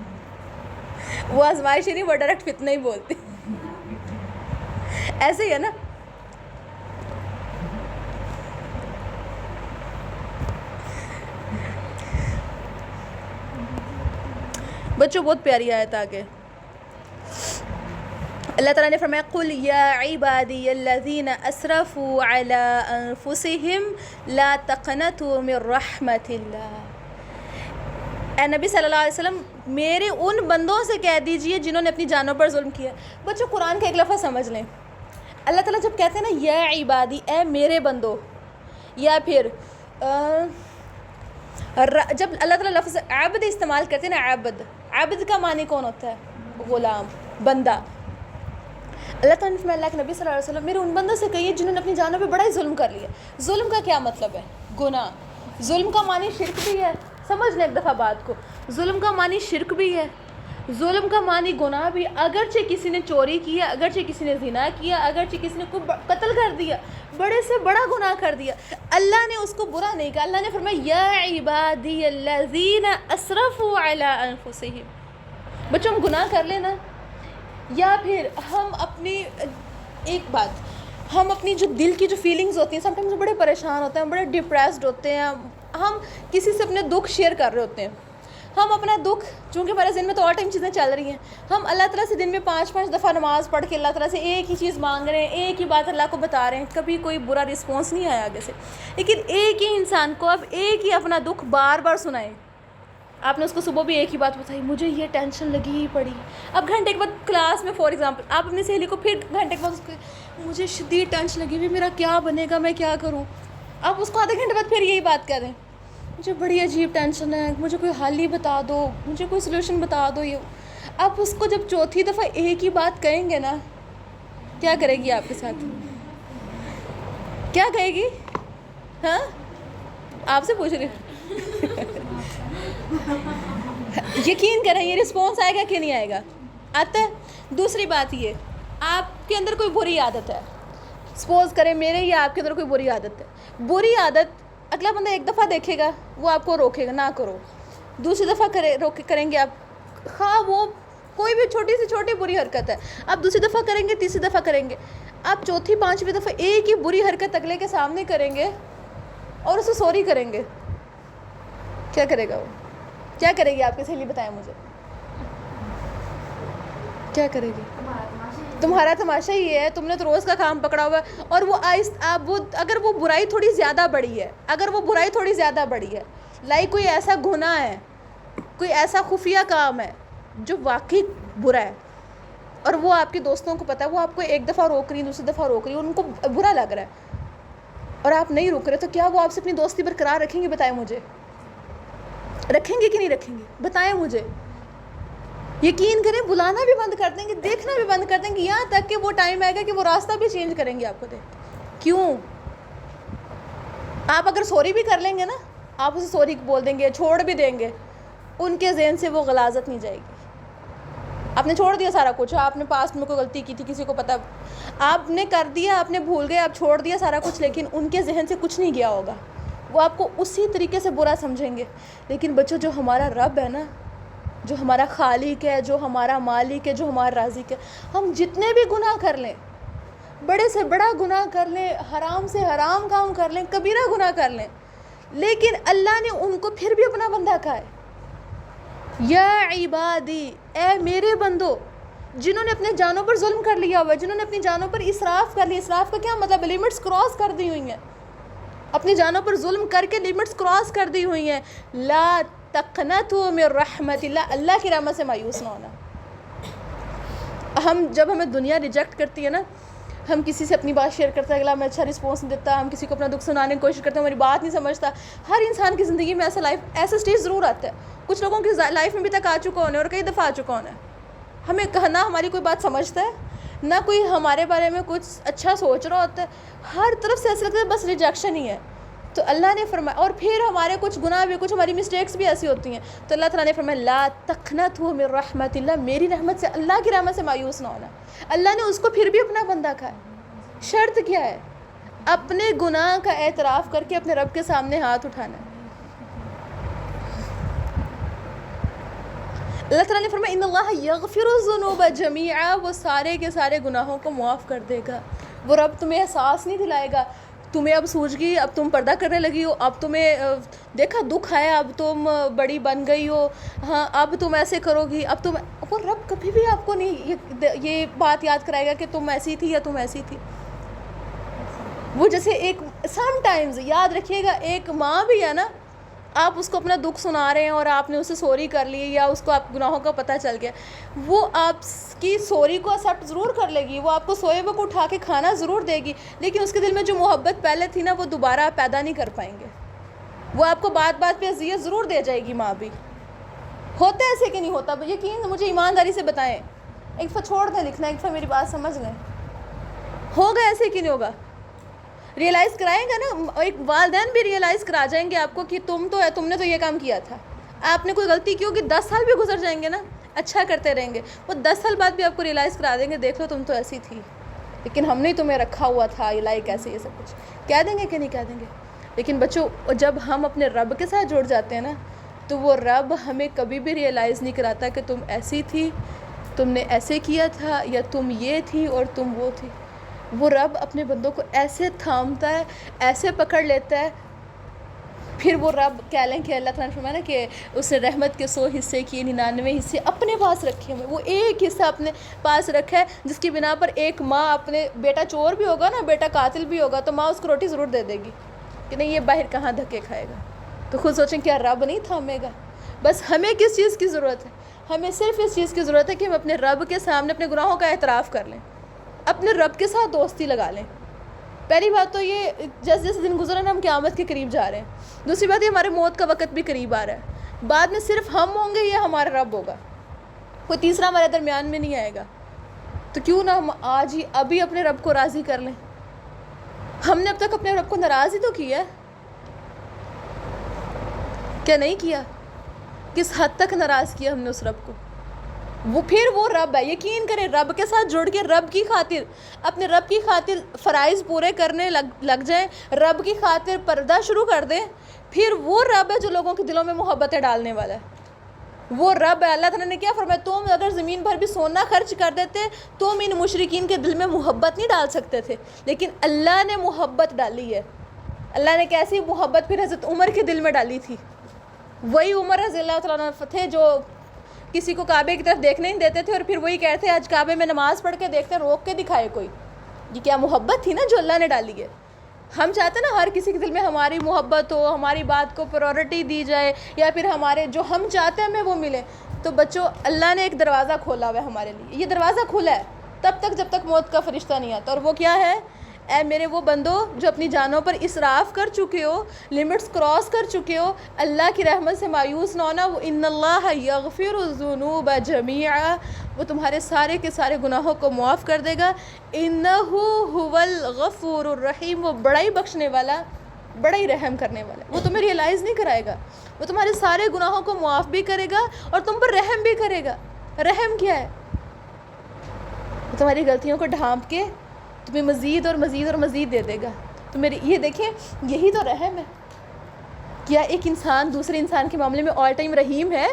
وہ آزمائش ہی نہیں، وہ ڈائریکٹ فتنہ ہی بولتی. ایسے ہی ہے نا. بچوں بہت پیاری آیت آگے اللہ تعالیٰ نے فرمایا قل یا عبادی الذین اسرفوا علی انفسہم لا تقنطوا من رحمت اللہ. اے نبی صلی اللہ علیہ وسلم میرے ان بندوں سے کہہ دیجئے جنہوں نے اپنی جانوں پر ظلم کیا. بچوں قرآن کا ایک لفظ سمجھ لیں. اللہ تعالیٰ جب کہتے ہیں نا یا عبادی اے میرے بندو، یا پھر جب اللہ تعالیٰ لفظ عبد استعمال کرتے ہیں نا، عبد کا معنی کون ہوتا ہے؟ غلام، بندہ. اللہ تعالیٰ نے فرمایا اللہ کے نبی صلی اللہ علیہ وسلم میرے ان بندوں سے کہیے جنہوں نے اپنی جانوں پہ بڑا ہی ظلم کر لیا. ظلم کا کیا مطلب ہے؟ گناہ. ظلم کا معنی شرک بھی ہے. سمجھ لیں ایک دفعہ بات کو، ظلم کا معنی شرک بھی ہے، ظلم کا معنی گناہ بھی. اگرچہ کسی نے چوری کیا، اگرچہ کسی نے زنا کیا، اگرچہ کسی نے کو قتل کر دیا، بڑے سے بڑا گناہ کر دیا، اللہ نے اس کو برا نہیں کہا. اللہ نے فرمایا یا عبادی الذین اسرفوا علی انفسہم. بچوں ہم گناہ کر لینا، یا پھر ہم اپنی ایک بات، ہم اپنی جو دل کی جو فیلنگز ہوتی ہیں، سم ٹائمز بڑے پریشان ہوتے ہیں، بڑے ڈپریسڈ ہوتے ہیں، ہم کسی سے اپنے دکھ شیئر کر رہے ہوتے ہیں. ہم اپنا دکھ، چونکہ ہمارے ذہن میں تو اور ٹائم چیزیں چل رہی ہیں، ہم اللہ تعالیٰ سے دن میں 5 دفعہ نماز پڑھ کے اللہ تعالیٰ سے ایک ہی چیز مانگ رہے ہیں، ایک ہی بات اللہ کو بتا رہے ہیں، کبھی کوئی برا رسپانس نہیں آیا آگے سے. لیکن ایک ہی انسان کو اب ایک ہی اپنا دکھ بار بار سنائیں. آپ نے اس کو صبح بھی ایک ہی بات بتائی، مجھے یہ ٹینشن لگی ہی پڑی. اب گھنٹے کے بعد کلاس میں فار ایگزامپل آپ اپنی سہیلی کو پھر گھنٹے کے بعد اس کو مجھے شدید ٹینشن لگی ہوئی، میرا کیا بنے گا، میں کیا کروں. آپ اس کو آدھے گھنٹے بعد پھر یہی بات کہہ دیں، مجھے بڑی عجیب ٹینشن ہے، مجھے کوئی حل ہی بتا دو، مجھے کوئی سلوشن بتا دو. یہ آپ اس کو جب چوتھی دفعہ ایک ہی بات کہیں گے نا، کیا کرے گی آپ کے ساتھ؟ کیا کہے گی؟ ہاں آپ سے پوچھ رہی یقین کریں یہ رسپانس آئے گا کہ نہیں آئے گا؟ آتا ہے. دوسری بات یہ، آپ کے اندر کوئی بری عادت ہے، سپوز کریں میرے یا آپ کے اندر کوئی بری عادت ہے. بری عادت اگلا بندہ ایک دفعہ دیکھے گا، وہ آپ کو روکے گا نہ کرو. دوسری دفعہ کریں گے آپ، خواہ وہ کوئی بھی چھوٹی سے چھوٹی بری حرکت ہے، آپ دوسری دفعہ کریں گے، تیسری دفعہ کریں گے، آپ چوتھی 5ویں دفعہ ایک ہی بری حرکت اگلے کے سامنے کریں گے اور اسے سوری کریں گے. کیا کرے گا وہ؟ کیا کرے گی آپ کی سہیلی؟ بتائیں مجھے کیا کرے گی؟ تمہارا تماشا ہی ہے، تم نے تو روز کا کام پکڑا ہوا ہے. اور وہ اگر وہ برائی تھوڑی زیادہ بڑی ہے، اگر وہ برائی تھوڑی زیادہ بڑی ہے، لائک کوئی ایسا گناہ ہے، کوئی ایسا خفیہ کام ہے جو واقعی برا ہے، اور وہ آپ کے دوستوں کو پتہ ہے، وہ آپ کو ایک دفعہ روک رہی، دوسری دفعہ روک رہی، ان کو برا لگ رہا ہے اور آپ نہیں روک رہے، تو کیا وہ آپ سے اپنی دوستی برقرار رکھیں گے؟ بتائیں مجھے. رکھیں گے کہ نہیں رکھیں گے؟ بتائیں مجھے. یقین کریں بلانا بھی بند کر دیں گے، دیکھنا بھی بند کر دیں گے، یہاں تک کہ وہ ٹائم آئے گا کہ وہ راستہ بھی چینج کریں گے آپ کو دیکھ. کیوں؟ آپ اگر سوری بھی کر لیں گے نا، آپ اسے سوری بول دیں گے، چھوڑ بھی دیں گے، ان کے ذہن سے وہ غلاظت نہیں جائے گی. آپ نے چھوڑ دیا سارا کچھ، آپ نے پاسٹ میں کوئی غلطی کی تھی، کسی کو پتہ، آپ نے کر دیا، آپ نے بھول گئے، آپ چھوڑ دیا سارا کچھ، لیکن ان کے ذہن سے کچھ نہیں گیا ہوگا، وہ آپ کو اسی طریقے سے برا سمجھیں گے. لیکن بچوں جو ہمارا رب ہے نا، جو ہمارا خالق ہے، جو ہمارا مالک ہے، جو ہمارا رازق ہے، ہم جتنے بھی گناہ کر لیں، بڑے سے بڑا گناہ کر لیں، حرام سے حرام کام کر لیں، کبیرہ گناہ کر لیں، لیکن اللہ نے ان کو پھر بھی اپنا بندہ کہا ہے. یا عبادی اے میرے بندو، جنہوں نے اپنے جانوں پر ظلم کر لیا ہوا ہے، جنہوں نے اپنی جانوں پر اسراف کر لیا. اسراف کا کیا مطلب ہے؟ لمٹس کراس کر دی ہوئی ہیں، اپنی جانوں پر ظلم کر کے لمٹس کراس کر دی ہوئی ہیں. لا تقنطوا من رحمت اللہ، اللہ کی رحمت سے مایوس نہ ہونا. جب ہمیں دنیا ریجیکٹ کرتی ہے نا، ہم کسی سے اپنی بات شیئر کرتے ہیں، اگلا ہمیں اچھا رسپانس نہیں دیتا، ہم کسی کو اپنا دکھ سنانے کی کوشش کرتے ہیں، ہماری بات نہیں سمجھتا. ہر انسان کی زندگی میں ایسا سٹیج ضرور آتا ہے. کچھ لوگوں کی لائف میں بھی تک آ چکا ہونا ہے اور کئی دفعہ آ چکا ہونا ہے. ہمیں نہ ہماری کوئی بات سمجھتا ہے، نہ کوئی ہمارے بارے میں کچھ اچھا سوچ رہا ہوتا ہے، ہر طرف سے ایسا لگتا ہے بس ریجیکشن ہی ہے. تو اللہ نے فرمایا، اور پھر ہمارے کچھ گناہ بھی، کچھ ہماری مسٹیکس بھی ایسی ہوتی ہیں، تو اللہ تعالیٰ نے فرمایا لا تقنطوا من رحمت اللہ، میری رحمت سے، اللہ کی رحمت سے مایوس نہ ہونا. اللہ نے اس کو پھر بھی اپنا بندہ کہا ہے. شرط کیا ہے؟ اپنے گناہ کا اعتراف کر کے اپنے رب کے سامنے ہاتھ اٹھانا ہے. اللہ تعالیٰ نے فرمایا ان اللہ یغفر الذنوب جمیعا، وہ سارے کے سارے گناہوں کو معاف کر دے گا. وہ رب تمہیں احساس نہیں دلائے گا تمہیں اب سوجھ گئی، اب تم پردہ کرنے لگی ہو، اب تمہیں دیکھا دکھ آیا، اب تم بڑی بن گئی ہو، ہاں اب تم ایسے کرو گی، اب تم، وہ رب کبھی بھی آپ کو نہیں یہ بات یاد کرائے گا کہ تم ایسی تھی یا تم ایسی تھی. وہ جیسے ایک سم ٹائمز یاد رکھیے گا، ایک ماں بھی ہے نا، آپ اس کو اپنا دکھ سنا رہے ہیں اور آپ نے اسے سوری کر لی یا اس کو آپ گناہوں کا پتہ چل گیا، وہ آپ کی سوری کو ایکسیپٹ ضرور کر لے گی، وہ آپ کو سوئے ہوئے کو اٹھا کے کھانا ضرور دے گی، لیکن اس کے دل میں جو محبت پہلے تھی نا وہ دوبارہ پیدا نہیں کر پائیں گے. وہ آپ کو بات بات پہ اذیت ضرور دے جائے گی ماں بھی. ہوتا ہے ایسے کہ نہیں ہوتا؟ یقین مجھے ایمانداری سے بتائیں. ایک دفعہ چھوڑ دیں لکھنا، ایک دفعہ میری بات سمجھ لیں. ہوگا ایسے کہ نہیں ہوگا؟ ریئلائز کرائیں گا نا، ایک والدین بھی ریئلائز کرا جائیں گے آپ کو کہ تم نے تو یہ کام کیا تھا، آپ نے کوئی غلطی کی ہوگی، 10 سال بھی گزر جائیں گے نا، اچھا کرتے رہیں گے، وہ 10 سال بعد بھی آپ کو ریئلائز کرا دیں گے، دیکھ لو تم تو ایسی تھی، لیکن ہم نے تمہیں رکھا ہوا تھا، یہ لائک ایسے، یہ سب کچھ کہہ دیں گے کہ نہیں کہہ دیں گے. لیکن بچوں جب ہم اپنے رب کے ساتھ جڑ جاتے ہیں نا، تو وہ رب ہمیں کبھی بھی ریئلائز نہیں کراتا کہ تم ایسی تھی، تم نے ایسے کیا تھا، یا تم یہ تھی اور تم وہ تھی. وہ رب اپنے بندوں کو ایسے تھامتا ہے، ایسے پکڑ لیتا ہے. پھر وہ رب کہہ لیں کہ اللہ تعالیٰ نے فرمایا نا کہ اس نے رحمت کے 100 حصے کیے، 99 حصے اپنے پاس رکھے ہوئے. وہ ایک حصہ اپنے پاس رکھا ہے جس کی بنا پر ایک ماں اپنے بیٹا چور بھی ہوگا نا، بیٹا قاتل بھی ہوگا، تو ماں اس کو روٹی ضرور دے دے گی کہ نہیں یہ باہر کہاں دھکے کھائے گا. تو خود سوچیں کیا رب نہیں تھامے گا؟ بس ہمیں کس چیز کی ضرورت ہے؟ ہمیں صرف اس چیز کی ضرورت ہے کہ ہم اپنے رب کے سامنے اپنے گناہوں کا اعتراف کر لیں، اپنے رب کے ساتھ دوستی لگا لیں. پہلی بات تو یہ جیسے جیسے دن گزر رہے ہیں ہم قیامت کے قریب جا رہے ہیں. دوسری بات یہ ہمارے موت کا وقت بھی قریب آ رہا ہے. بعد میں صرف ہم ہوں گے یا ہمارا رب ہوگا؟ کوئی تیسرا ہمارے درمیان میں نہیں آئے گا. تو کیوں نہ ہم آج ہی ابھی اپنے رب کو راضی کر لیں. ہم نے اب تک اپنے رب کو ناراض ہی تو کیا ہے، کیا نہیں کیا؟ کس حد تک ناراض کیا ہم نے اس رب کو؟ وہ رب ہے. یقین کریں رب کے ساتھ جڑ کے رب کی خاطر، اپنے رب کی خاطر فرائض پورے کرنے لگ جائیں، رب کی خاطر پردہ شروع کر دیں، پھر وہ رب ہے جو لوگوں کے دلوں میں محبتیں ڈالنے والا ہے. وہ رب ہے. اللہ تعالیٰ نے کیا فرمایا؟ تم اگر زمین بھر بھی سونا خرچ کر دیتے تم ان مشرکین کے دل میں محبت نہیں ڈال سکتے تھے، لیکن اللہ نے محبت ڈالی ہے. اللہ نے کیسی محبت پھر حضرت عمر کے دل میں ڈالی تھی. وہی عمر رضی اللہ تعالیٰ عنہ تھے جو کسی کو کعبے کی طرف دیکھنے نہیں دیتے تھے، اور پھر وہی کہتے ہیں آج کعبے میں نماز پڑھ کے دیکھتے ہیں، روک کے دکھائے کوئی. یہ کیا محبت تھی نا جو اللہ نے ڈالی ہے. ہم چاہتے ہیں نا ہر کسی کے دل میں ہماری محبت ہو، ہماری بات کو پرائورٹی دی جائے، یا پھر ہمارے جو ہم چاہتے ہیں ہمیں وہ ملے. تو بچوں اللہ نے ایک دروازہ کھولا ہوا ہے ہمارے لیے. یہ دروازہ کھلا ہے تب تک جب تک موت کا فرشتہ نہیں آتا. اور وہ کیا ہے؟ اے میرے وہ بندو جو اپنی جانوں پر اسراف کر چکے ہو، لمٹس کراس کر چکے ہو، اللہ کی رحمت سے مایوس نہ ہونا. وہ ان اللہ یغفر الذنوب جمیعا، وہ تمہارے سارے کے سارے گناہوں کو معاف کر دے گا. انہ هو الغفور الرحیم، وہ بڑا ہی بخشنے والا، بڑا ہی رحم کرنے والا. وہ تمہیں ریئلائز نہیں کرائے گا، وہ تمہارے سارے گناہوں کو معاف بھی کرے گا اور تم پر رحم بھی کرے گا. رحم کیا ہے؟ وہ تمہاری غلطیوں کو ڈھانپ کے تمہیں مزید اور مزید اور مزید دے دے گا. تو میری یہ دیکھیں یہی تو رحم ہے. کیا ایک انسان دوسرے انسان کے معاملے میں آل ٹائم رحیم ہے؟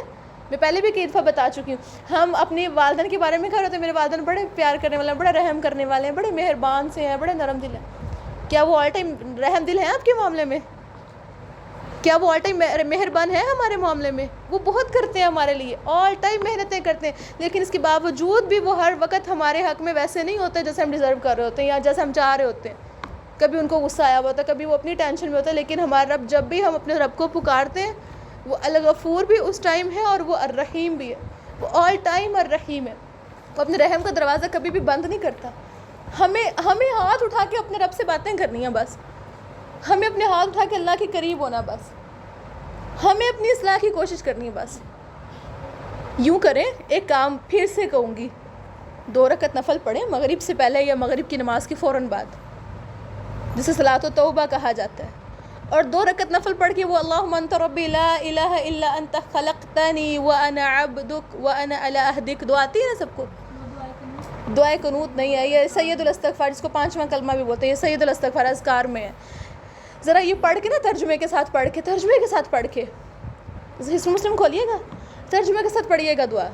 میں پہلے بھی کئی دفعہ بتا چکی ہوں. ہم اپنے والدین کے بارے میں کہہ رہے ہوتے ہیں میرے والدین بڑے پیار کرنے والے ہیں، بڑا رحم کرنے والے ہیں، بڑے مہربان سے ہیں، بڑے نرم دل ہیں. کیا وہ آل ٹائم رحم دل ہیں آپ کے معاملے میں؟ کیا وہ آل ٹائم مہربان ہیں ہمارے معاملے میں؟ وہ بہت کرتے ہیں ہمارے لیے، آل ٹائم محنتیں کرتے ہیں، لیکن اس کے باوجود بھی وہ ہر وقت ہمارے حق میں ویسے نہیں ہوتے جیسے ہم ڈیزرو کر رہے ہوتے ہیں یا جیسے ہم چاہ رہے ہوتے ہیں. کبھی ان کو غصہ آیا ہوا ہوتا ہے، کبھی وہ اپنی ٹینشن میں ہوتا ہے، لیکن ہمارا رب جب بھی ہم اپنے رب کو پکارتے ہیں وہ الغفور بھی اس ٹائم ہے اور وہ الرحیم بھی ہے. وہ آل ٹائم الرحیم ہے. وہ اپنے رحم کا دروازہ کبھی بھی بند نہیں کرتا. ہمیں ہاتھ اٹھا کے اپنے رب سے باتیں کرنی ہیں بس. ہمیں اپنے ہاتھ اٹھا کے اللہ کے قریب ہونا بس. ہمیں اپنی اصلاح کی کوشش کرنی ہے بس. یوں کریں، ایک کام پھر سے کہوں گی، 2 رکعت نفل پڑھیں مغرب سے پہلے یا مغرب کی نماز کے فوراً بعد، جسے صلاۃ التوبہ کہا جاتا ہے. اور 2 رکعت نفل پڑھ کے وہ اللہم انت ربی لا الہ الا انت خلقتنی وانا عبدک وانا علی عہدک دعا آتی ہے نا سب کو؟ دعائے قنوت نہیں ہے، یہ سید الاستغفار جس کو 5واں کلمہ بھی بولتے ہیں، یہ سید الاستغفار اذکار میں ہے. ذرا یہ پڑھ کے نا ترجمے کے ساتھ پڑھ کے حصن مسلم کھولیے گا، ترجمے کے ساتھ پڑھیے گا دعا.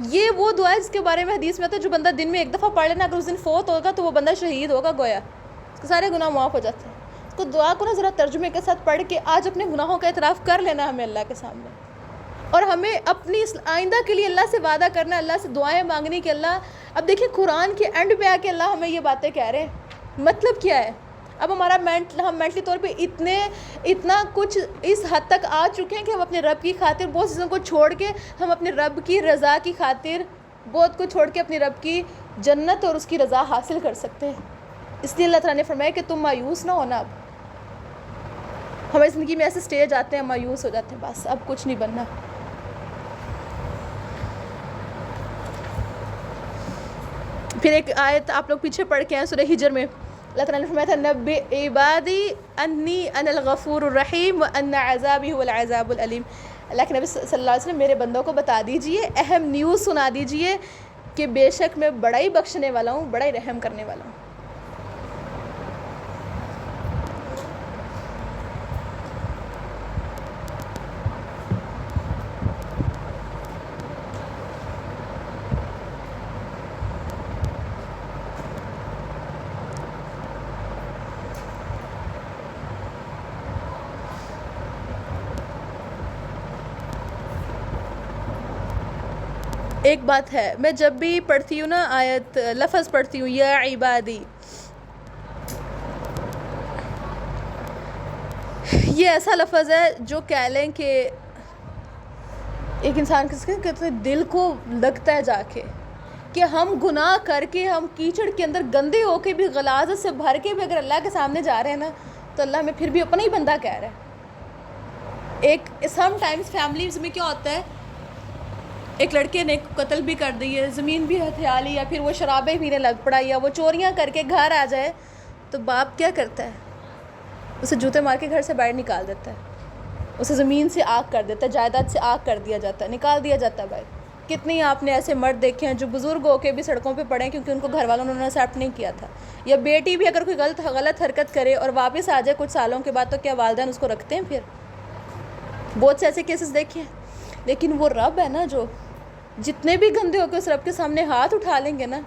یہ وہ دعا ہے جس کے بارے میں حدیث میں آتا ہے جو بندہ دن میں 1 دفعہ پڑھ لینا، اگر اس دن فوت ہوگا تو وہ بندہ شہید ہوگا گویا، اس کے سارے گناہ معاف ہو جاتے ہیں. کو دعا کو نا ذرا ترجمے کے ساتھ پڑھ کے آج اپنے گناہوں کا اعتراف کر لینا ہمیں اللہ کے سامنے، اور ہمیں اپنی آئندہ کے لیے اللہ سے وعدہ کرنا، اللہ سے دعائیں مانگنی کہ اللہ، اب دیکھیں قرآن کے اینڈ پہ آ کے اللہ ہمیں یہ باتیں کہہ رہے ہیں، مطلب کیا ہے؟ اب ہم مینٹلی طور پہ اتنا کچھ اس حد تک آ چکے ہیں کہ ہم اپنے رب کی خاطر بہت چیزوں کو چھوڑ کے، ہم اپنے رب کی رضا کی خاطر بہت کچھ چھوڑ کے اپنے رب کی جنت اور اس کی رضا حاصل کر سکتے ہیں۔ اس لیے اللہ تعالیٰ نے فرمایا کہ تم مایوس نہ ہونا۔ اب ہماری زندگی میں ایسے سٹیج آتے ہیں، مایوس ہو جاتے ہیں، بس اب کچھ نہیں بننا۔ پھر ایک آیت آپ لوگ پیچھے پڑھ کے ہیں سورہ ہجر میں، اللہ تعالیٰ نے فرمایا تھا نبئ عبادی انی انا الغفور الرحیم وان عذابی هو العذاب العلیم۔ اللہ کے نبی صلی اللہ علیہ وسلم میرے بندوں کو بتا دیجئے، اہم نیوز سنا دیجئے کہ بے شک میں بڑا ہی بخشنے والا ہوں، بڑا ہی رحم کرنے والا ہوں۔ ایک بات ہے، میں جب بھی پڑھتی ہوں نا آیت، لفظ پڑھتی ہوں یا عبادی، یہ ایسا لفظ ہے جو کہہ لیں کہ ایک انسان کے دل کو لگتا ہے جا کے کہ ہم گناہ کر کے، ہم کیچڑ کے اندر گندے ہو کے بھی، غلاظت سے بھر کے بھی اگر اللہ کے سامنے جا رہے ہیں نا، تو اللہ ہمیں پھر بھی اپنا ہی بندہ کہہ رہا ہے۔ ایک سم ٹائمز فیملیز میں کیا ہوتا ہے، ایک لڑکے نے قتل بھی کر دی ہے، زمین بھی ہتھیا لی، یا پھر وہ شرابیں پینے لگ پڑا، یا وہ چوریاں کر کے گھر آ جائے، تو باپ کیا کرتا ہے؟ اسے جوتے مار کے گھر سے باہر نکال دیتا ہے، اسے زمین سے آگ کر دیتا ہے، جائیداد سے آگ کر دیا جاتا ہے، نکال دیا جاتا ہے باہر۔ کتنی آپ نے ایسے مرد دیکھے ہیں جو بزرگ ہو کے بھی سڑکوں پہ پڑے ہیں کیونکہ ان کو گھر والوں نے ایکسیپٹ نہیں کیا تھا۔ یا بیٹی بھی اگر کوئی غلط حرکت کرے اور واپس آ جائے کچھ سالوں کے بعد، تو کیا والدین اس کو رکھتے ہیں؟ پھر بہت سے ایسے کیسز دیکھے ہیں۔ لیکن وہ رب ہے نا، جو جتنے بھی گندے ہو کے اس رب کے سامنے ہاتھ اٹھا لیں گے نا،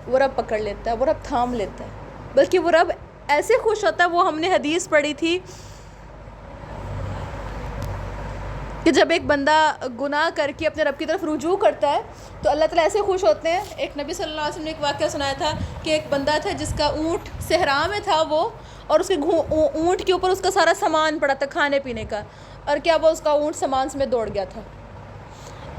وہ رب پکڑ لیتا ہے، وہ رب تھام لیتا ہے، بلکہ وہ رب ایسے خوش ہوتا ہے۔ وہ ہم نے حدیث پڑھی تھی کہ جب ایک بندہ گناہ کر کے اپنے رب کی طرف رجوع کرتا ہے تو اللہ تعالیٰ ایسے خوش ہوتے ہیں۔ ایک نبی صلی اللہ علیہ وسلم نے ایک واقعہ سنایا تھا کہ ایک بندہ تھا جس کا اونٹ صحرا میں تھا، وہ، اور اس کے اونٹ کے اوپر اس کا سارا سامان پڑا تھا کھانے پینے کا، اور کیا وہ اس کا اونٹ سامان سمیت دوڑ گیا تھا۔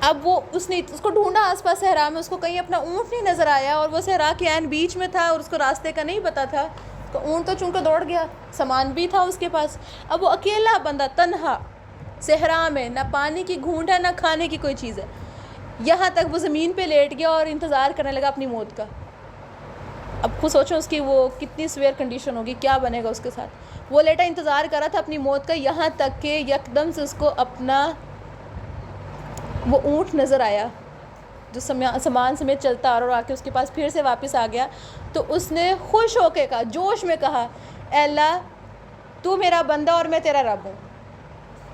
اب وہ اس نے اس کو ڈھونڈا آس پاس صحرا میں، اس کو کہیں اپنا اونٹ نہیں نظر آیا، اور وہ صحرا کے عین بیچ میں تھا اور اس کو راستے کا نہیں پتہ تھا، تو اونٹ تو چونکہ دوڑ گیا، سامان بھی تھا اس کے پاس۔ اب وہ اکیلا بندہ تنہا صحرا میں، نہ پانی کی گھونٹ ہے نہ کھانے کی کوئی چیز ہے، یہاں تک وہ زمین پہ لیٹ گیا اور انتظار کرنے لگا اپنی موت کا۔ اب خود سوچو اس کی وہ کتنی سویئر کنڈیشن ہوگی، کیا بنے گا اس کے ساتھ۔ وہ لیٹا انتظار کر رہا تھا اپنی موت کا، یہاں تک کہ یکدم سے اس کو اپنا وہ اونٹ نظر آیا جو سامان سمیت چلتا اور آ کے اس کے پاس پھر سے واپس آ گیا۔ تو اس نے خوش ہو کے کہا، جوش میں کہا، اے اللہ تو میرا بندہ اور میں تیرا رب ہوں۔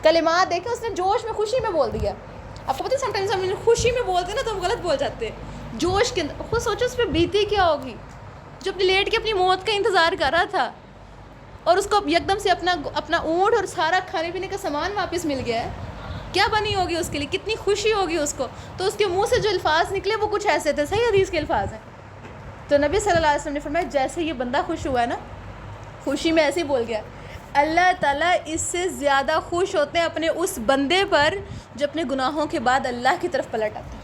کلمات دیکھیں اس نے جوش میں، خوشی میں بول دیا۔ آپ کو پتہ ہے سم ٹائمز ہم خوشی میں بولتے ہیں نا تو ہم غلط بول جاتے ہیں، جوش کے اندر۔ خود سوچو اس پہ بیتی کیا ہوگی، جو اپنی لیٹ کے اپنی موت کا انتظار کر رہا تھا اور اس کو یکدم سے اپنا اونٹ اور سارا کھانے پینے کا سامان واپس مل گیا ہے، کیا بنی ہوگی اس کے لیے، کتنی خوشی ہوگی اس کو۔ تو اس کے منہ سے جو الفاظ نکلے وہ کچھ ایسے تھے، صحیح حدیث کے الفاظ ہیں۔ تو نبی صلی اللہ علیہ وسلم نے فرمایا جیسے یہ بندہ خوش ہوا ہے نا، خوشی میں ایسے ہی بول گیا، اللہ تعالیٰ اس سے زیادہ خوش ہوتے ہیں اپنے اس بندے پر جو اپنے گناہوں کے بعد اللہ کی طرف پلٹ آتا ہے۔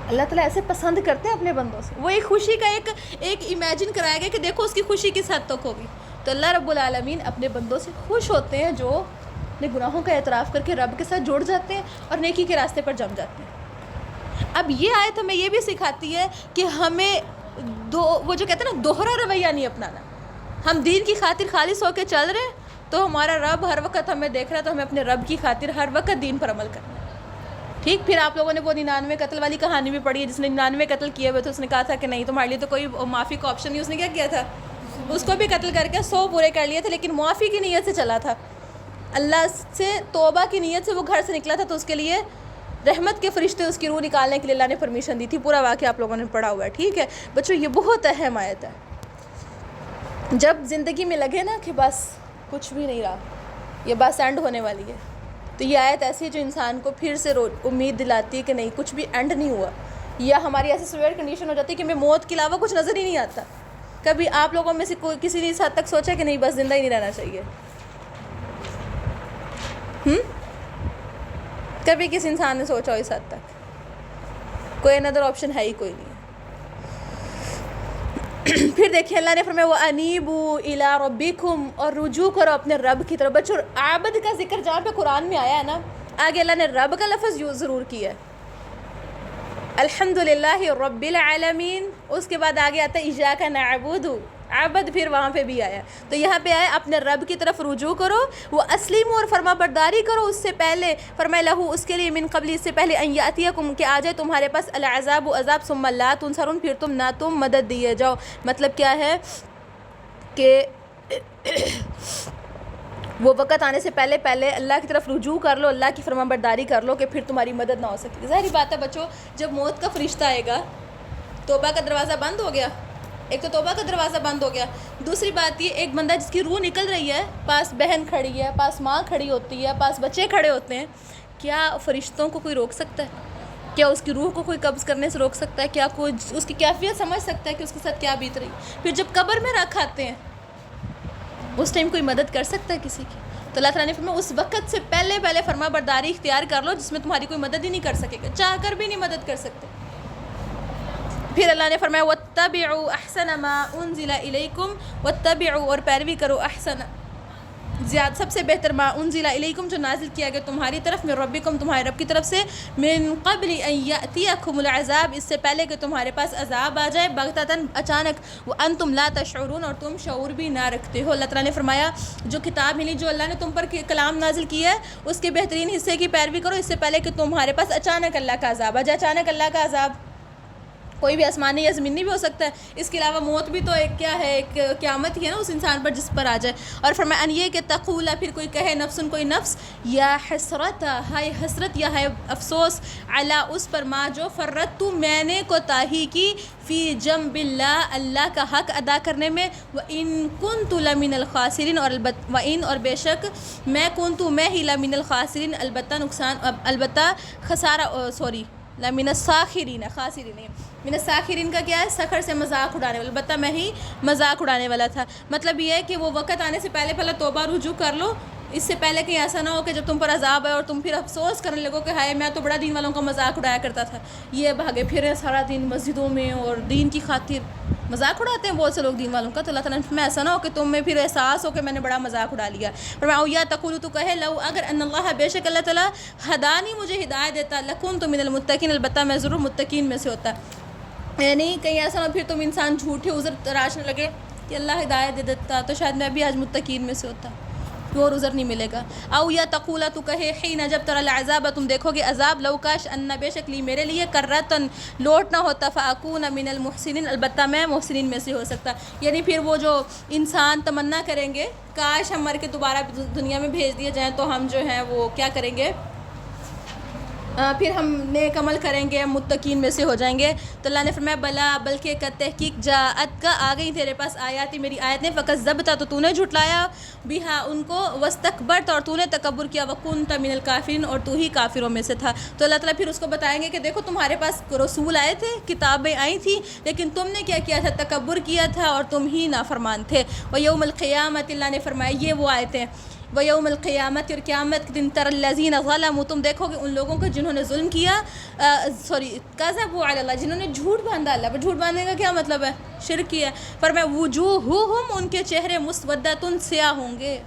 اللہ تعالیٰ ایسے پسند کرتے ہیں اپنے بندوں سے۔ وہ ایک خوشی کا ایک امیجن کرایا گیا کہ دیکھو اس کی خوشی کس حد تک ہوگی۔ تو اللہ رب العالمین اپنے بندوں سے خوش ہوتے ہیں جو اپنے گناہوں کا اعتراف کر کے رب کے ساتھ جڑ جاتے ہیں اور نیکی کے راستے پر جم جاتے ہیں۔ اب یہ آیت ہمیں یہ بھی سکھاتی ہے کہ ہمیں وہ جو کہتے ہیں نا دوہرا رویہ نہیں اپنانا۔ ہم دین کی خاطر خالص ہو کے چل رہے ہیں تو ہمارا رب ہر وقت ہمیں دیکھ رہا ہے، تو ہمیں اپنے رب کی خاطر ہر وقت دین پر عمل کرنا ہے۔ ٹھیک، پھر آپ لوگوں نے وہ 99 قتل والی کہانی بھی پڑھی ہے، جس نے 99 قتل کیے ہوئے تھے، اس نے کہا تھا کہ نہیں تمہارے لیے تو کوئی معافی کا آپشن نہیں۔ اس نے کیا کیا تھا، اس کو بھی قتل کر کے 100 پورے کر لیے تھے، لیکن معافی کی نیت سے چلا تھا، اللہ سے توبہ کی نیت سے وہ گھر سے نکلا تھا، تو اس کے لیے رحمت کے فرشتے اس کی روح نکالنے کے لیے اللہ نے پرمیشن دی تھی۔ پورا واقعہ آپ لوگوں نے پڑھا ہوا ہے۔ ٹھیک ہے بچوں، یہ بہت اہم آیت ہے۔ جب زندگی میں لگے نا کہ بس کچھ بھی نہیں رہا، یہ بس اینڈ ہونے والی ہے، تو یہ آیت ایسی ہے جو انسان کو پھر سے امید دلاتی ہے کہ نہیں، کچھ بھی اینڈ نہیں ہوا. یا ہماری ایسی سویئر کنڈیشن ہو جاتی ہے کہ ہمیں موت کے علاوہ کچھ نظر ہی نہیں آتا. کبھی آپ لوگوں میں سے کوئی کسی نے اس حد تک سوچا کہ نہیں بس زندہ ہی نہیں رہنا چاہیے؟ کبھی کسی انسان نے سوچا ہو اس حد تک؟ کوئی اندر آپشن ہے ہی کوئی نہیں. پھر دیکھیں اللہ نے فرمایا وَأَنِيبُوا إِلَىٰ رَبِّكُمْ، اور رجوع کرو اپنے رب کی طرف. بچوں عابد کا ذکر جہاں پہ قرآن میں آیا ہے نا، آگے اللہ نے رب کا لفظ ضرور کیا ہے، الحمدللہ رب العالمین. اس کے بعد آگے آتا ہے ایاک نعبد، عبد پھر وہاں پہ بھی آیا. تو یہاں پہ آیا اپنے رب کی طرف رجوع کرو، وہ اسلموا اور فرما برداری کرو اس سے پہلے. فرمایا لہو اس کے لیے من قبل اس سے پہلے ان یاتیکم کہ آ جائے تمہارے پاس العذاب عذاب ثم لا تنصرون پھر تم نہ تم مدد دیے جاؤ. مطلب کیا ہے کہ وہ وقت آنے سے پہلے اللہ کی طرف رجوع کر لو، اللہ کی فرما برداری کر لو کہ پھر تمہاری مدد نہ ہو سکتی. ظاہری بات ہے بچوں، جب موت کا فرشتہ آئے گا، توبہ کا دروازہ بند ہو گیا. ایک تو توبہ کا دروازہ بند ہو گیا، دوسری بات یہ ایک بندہ جس کی روح نکل رہی ہے، پاس بہن کھڑی ہے، پاس ماں کھڑی ہوتی ہے، پاس بچے کھڑے ہوتے ہیں، کیا فرشتوں کو کوئی روک سکتا ہے؟ کیا اس کی روح کو کوئی قبض کرنے سے روک سکتا ہے؟ کیا کوئی اس کی کیفیت سمجھ سکتا ہے کہ اس کے ساتھ کیا بیت رہی؟ پھر جب قبر میں رکھ آتے ہیں اس ٹائم کوئی مدد کر سکتا ہے کسی کی؟ تو اللہ تعالیٰ نے فرمایا اس وقت سے پہلے فرما برداری اختیار کر لو جس میں تمہاری کوئی مدد ہی نہیں کر سکے گا، چاہ کر بھی نہیں مدد کر سکتے. پھر اللہ نے فرمایا وَاتَّبِعُوا أَحْسَنَ مَا أُنزِلَ إِلَيْكُمْ، وَاتَّبِعُوا اور پیروی کرو احسن زیادہ سب سے بہتر ما انزل الیکم جو نازل کیا گیا تمہاری طرف من ربکم تمہارے رب کی طرف سے، من قبل ان یأتیکم العذاب اس سے پہلے کہ تمہارے پاس عذاب آ جائے بغتتاً اچانک، وانتم لا تشعرون اور تم شعور بھی نہ رکھتے ہو. اللہ تعالیٰ نے فرمایا جو کتاب ملی، جو اللہ نے تم پر کلام نازل کیا ہے، اس کے بہترین حصے کی پیروی کرو اس سے پہلے کہ تمہارے پاس اچانک اللہ کا عذاب آ جائے. اچانک اللہ کا عذاب کوئی بھی آسمانی یا زمینی بھی ہو سکتا ہے، اس کے علاوہ موت بھی تو ایک کیا ہے، ایک قیامت ہی ہے نا اس انسان پر جس پر آ جائے. اور فرمایا ان یہ کہ تقولا پھر کوئی کہے نفسن کوئی نفس، یا حسرت ہائے حسرت یا ہے افسوس، علی اس پر ما جو فرت تو میں نے کوتاہی کی، فی جنب اللہ اللہ کا حق ادا کرنے میں، وَإِن كُنْتُ لَمِنَ الْخَاسِرِينَ اور بے شک میں کنتو میں ہی لمن الخاسرین البتہ خسارہ لمن الساخرین خاسرین من الساخرین کا کیا ہے، سخر سے مذاق اڑانے والا، البتہ میں ہی مذاق اڑانے والا تھا. مطلب یہ ہے کہ وہ وقت آنے سے پہلے توبہ رجوع کر لو اس سے پہلے کہ ایسا نہ ہو کہ جب تم پر عذاب ہے اور تم پھر افسوس کرنے لگو کہ ہائے میں تو بڑا دین والوں کا مذاق اڑایا کرتا تھا. یہ بھاگے پھرے سارا دن مسجدوں میں اور دین کی خاطر مذاق اڑاتے ہیں بہت سے لوگ دین والوں کا. تو اللہ تعالیٰ میں ایسا نہ ہو کہ تم میں پھر احساس ہو کہ میں نے بڑا مذاق اڑا لیا. فرمایا یا تقول تو کہے لو اگر ان اللہ بے شک اللہ تعالیٰ ہدانی مجھے ہدایت دیتا، لکن تو من المتقین البتہ میں ضرور متقین میں سے ہوتا. یعنی کہیں ایسا نہ پھر تم انسان جھوٹے عذر تراشنے لگے کہ اللہ ہدایت دے دیتا تو شاید میں بھی آج متقین میں سے ہوتا، اور عذر نہیں ملے گا. او یا تقولا تو کہے حین جب ترى العذاب تم دیکھو گے عذاب، لو کاش ان بے شک لی میرے لیے کرتن لوٹنا ہوتا، فاکون من المحسنین البتہ میں محسنین میں سے ہو سکتا. یعنی پھر وہ جو انسان تمنا کریں گے کاش ہم مر کے دوبارہ دنیا میں بھیج دیے جائیں تو ہم جو ہیں وہ کیا کریں گے، پھر ہم نیک عمل کریں گے، ہم متقین میں سے ہو جائیں گے. تو اللہ نے فرمایا بلا بلکہ کا تحقیق جاءت کا آ گئی تیرے پاس آیاتی میری آیت نے، فقط ضبطہ تو نے جھٹلایا، بہا ان کو، واستکبرت اور تو نے تکبر کیا، وکنت من الکافرین اور تو ہی کافروں میں سے تھا. تو اللہ تعالیٰ پھر اس کو بتائیں گے کہ دیکھو تمہارے پاس رسول آئے تھے، کتابیں آئی تھیں، لیکن تم نے کیا تھا، تکبر کیا تھا اور تم ہی نافرمان تھے. ویوم القیامت اللہ نے فرمایا یہ وہ آیتیں، ویوم القیامت اور قیامت کے دن، تر الذین ظلموا تم دیکھو گے ان لوگوں کو جنہوں نے ظلم کیا، کذبوا علی اللہ جنہوں نے جھوٹ باندھا اللہ پر. جھوٹ باندھنے کا کیا مطلب ہے، شرک کیا. فرمایا وجوہہم ان کے چہرے مسودۃ سیاہ ہوں گے.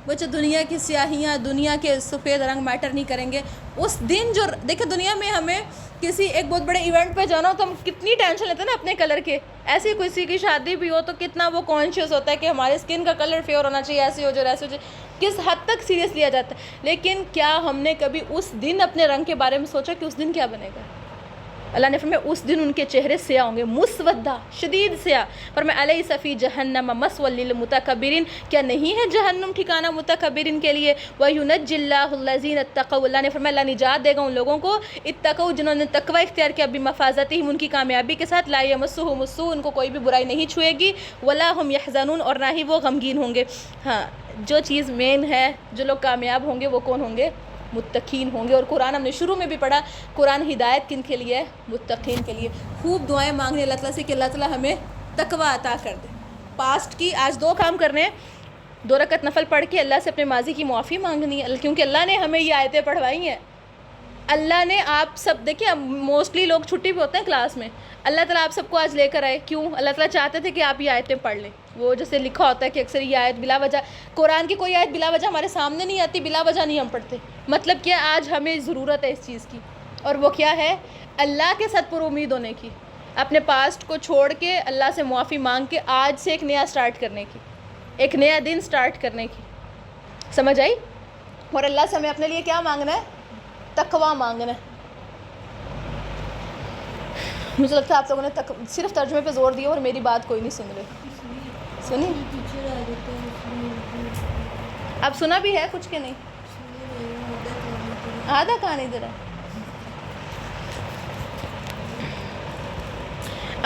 بچے دنیا کی سیاہیاں، دنیا کے سفید رنگ میٹر نہیں کریں گے اس دن. جو دیکھیں دنیا میں ہمیں کسی ایک بہت بڑے ایونٹ پہ جانا ہو تو ہم کتنی ٹینشن لیتے ہیں نا اپنے کلر کے. ایسی کسی کی شادی بھی ہو تو کتنا وہ کانشیس ہوتا ہے کہ ہمارے اسکن کا کلر فیور ہونا چاہیے، ایسے ہو جائے ایسے ہو جائے، کس حد تک سیریس لیا جاتا ہے. لیکن کیا ہم نے کبھی اس دن اپنے رنگ کے بارے میں سوچا کہ اس دن کیا بنے گا؟ اللہ نے فرمایا اس دن ان کے چہرے سیاہ ہوں گے، مسودہ شدید سیاہ. فرمایا الیس فی جہنم مثوی للمتکبرین، کیا نہیں ہے جہنم ٹھکانہ متکبرین کے لیے. وینجی اللہ الذین اتقوا، اللہ نے فرمایا اللہ نجات دے گا ان لوگوں کو اتقوا جنہوں نے تقوی اختیار کیا، بمفازتہم ان کی کامیابی کے ساتھ. لا یمسہم السوء، ان کو کوئی بھی برائی نہیں چھوئے گی. ولا ہم یحزنون، اور نہ ہی وہ غمگین ہوں گے. ہاں جو چیز مین ہے، جو لوگ کامیاب ہوں گے وہ کون ہوں گے؟ متقین ہوں گے. اور قرآن ہم نے شروع میں بھی پڑھا، قرآن ہدایت کن کے لیے ہے؟ متقین کے لیے. خوب دعائیں مانگنے اللہ تعالیٰ سے کہ اللہ تعالیٰ ہمیں تقوی عطا کر دے. پاسٹ کی آج 2 کام کرنے ہیں، 2 رکعت نفل پڑھ کے اللہ سے اپنے ماضی کی معافی مانگنی ہے، کیونکہ اللہ نے ہمیں یہ آیتیں پڑھوائی ہیں. اللہ نے آپ سب دیکھیں، موسٹلی لوگ چھٹی پہ ہوتے ہیں کلاس میں، اللہ تعالیٰ آپ سب کو آج لے کر آئے. کیوں؟ اللہ تعالیٰ چاہتے تھے کہ آپ یہ آیتیں پڑھ لیں. وہ جیسے لکھا ہوتا ہے کہ اکثر یہ آیت بلا وجہ، قرآن کی کوئی آیت بلا وجہ ہمارے سامنے نہیں آتی، بلا وجہ نہیں ہم پڑھتے. مطلب کیا آج ہمیں ضرورت ہے اس چیز کی، اور وہ کیا ہے؟ اللہ کے ساتھ پر امید ہونے کی، اپنے پاسٹ کو چھوڑ کے اللہ سے معافی مانگ کے آج سے ایک نیا سٹارٹ کرنے کی، ایک نیا دن سٹارٹ کرنے کی. سمجھ آئی؟ اور اللہ سے ہمیں اپنے لیے کیا مانگنا ہے؟ تقوی مانگنا ہے. مجھے لگتا ہے آپ لوگوں نے صرف ترجمے پہ زور دیا اور میری بات کوئی نہیں سن رہے. سنی؟ اب سنا بھی ہے کچھ کہ نہیں؟ آدھا کہاں ادھر ہے.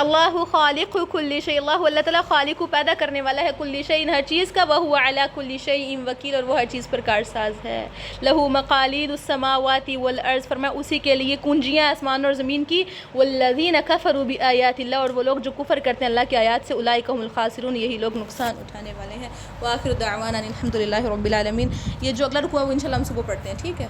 اللہ خالق کل شیء، اللہ تعالیٰ خالق پیدا کرنے والا ہے، کل شیء ہر چیز کا، وہو علی کل شیء وکیل، اور وہ ہر چیز پر کارساز ہے. لہ مقالید السماوات والارض، فرمایا اسی کے لیے کنجیاں آسمان اور زمین کی. والذین کفروا بآیات اللہ، اور وہ لوگ جو کفر کرتے ہیں اللہ کی آیات سے، اولئک هم الخاسرون، یہی لوگ نقصان اٹھانے والے ہیں. وآخر دعوانا الحمد للہ رب العالمین. یہ جو اگلا رکوع ہے وہ انشاءاللہ ہم صبح پڑھتے ہیں، ٹھیک ہے.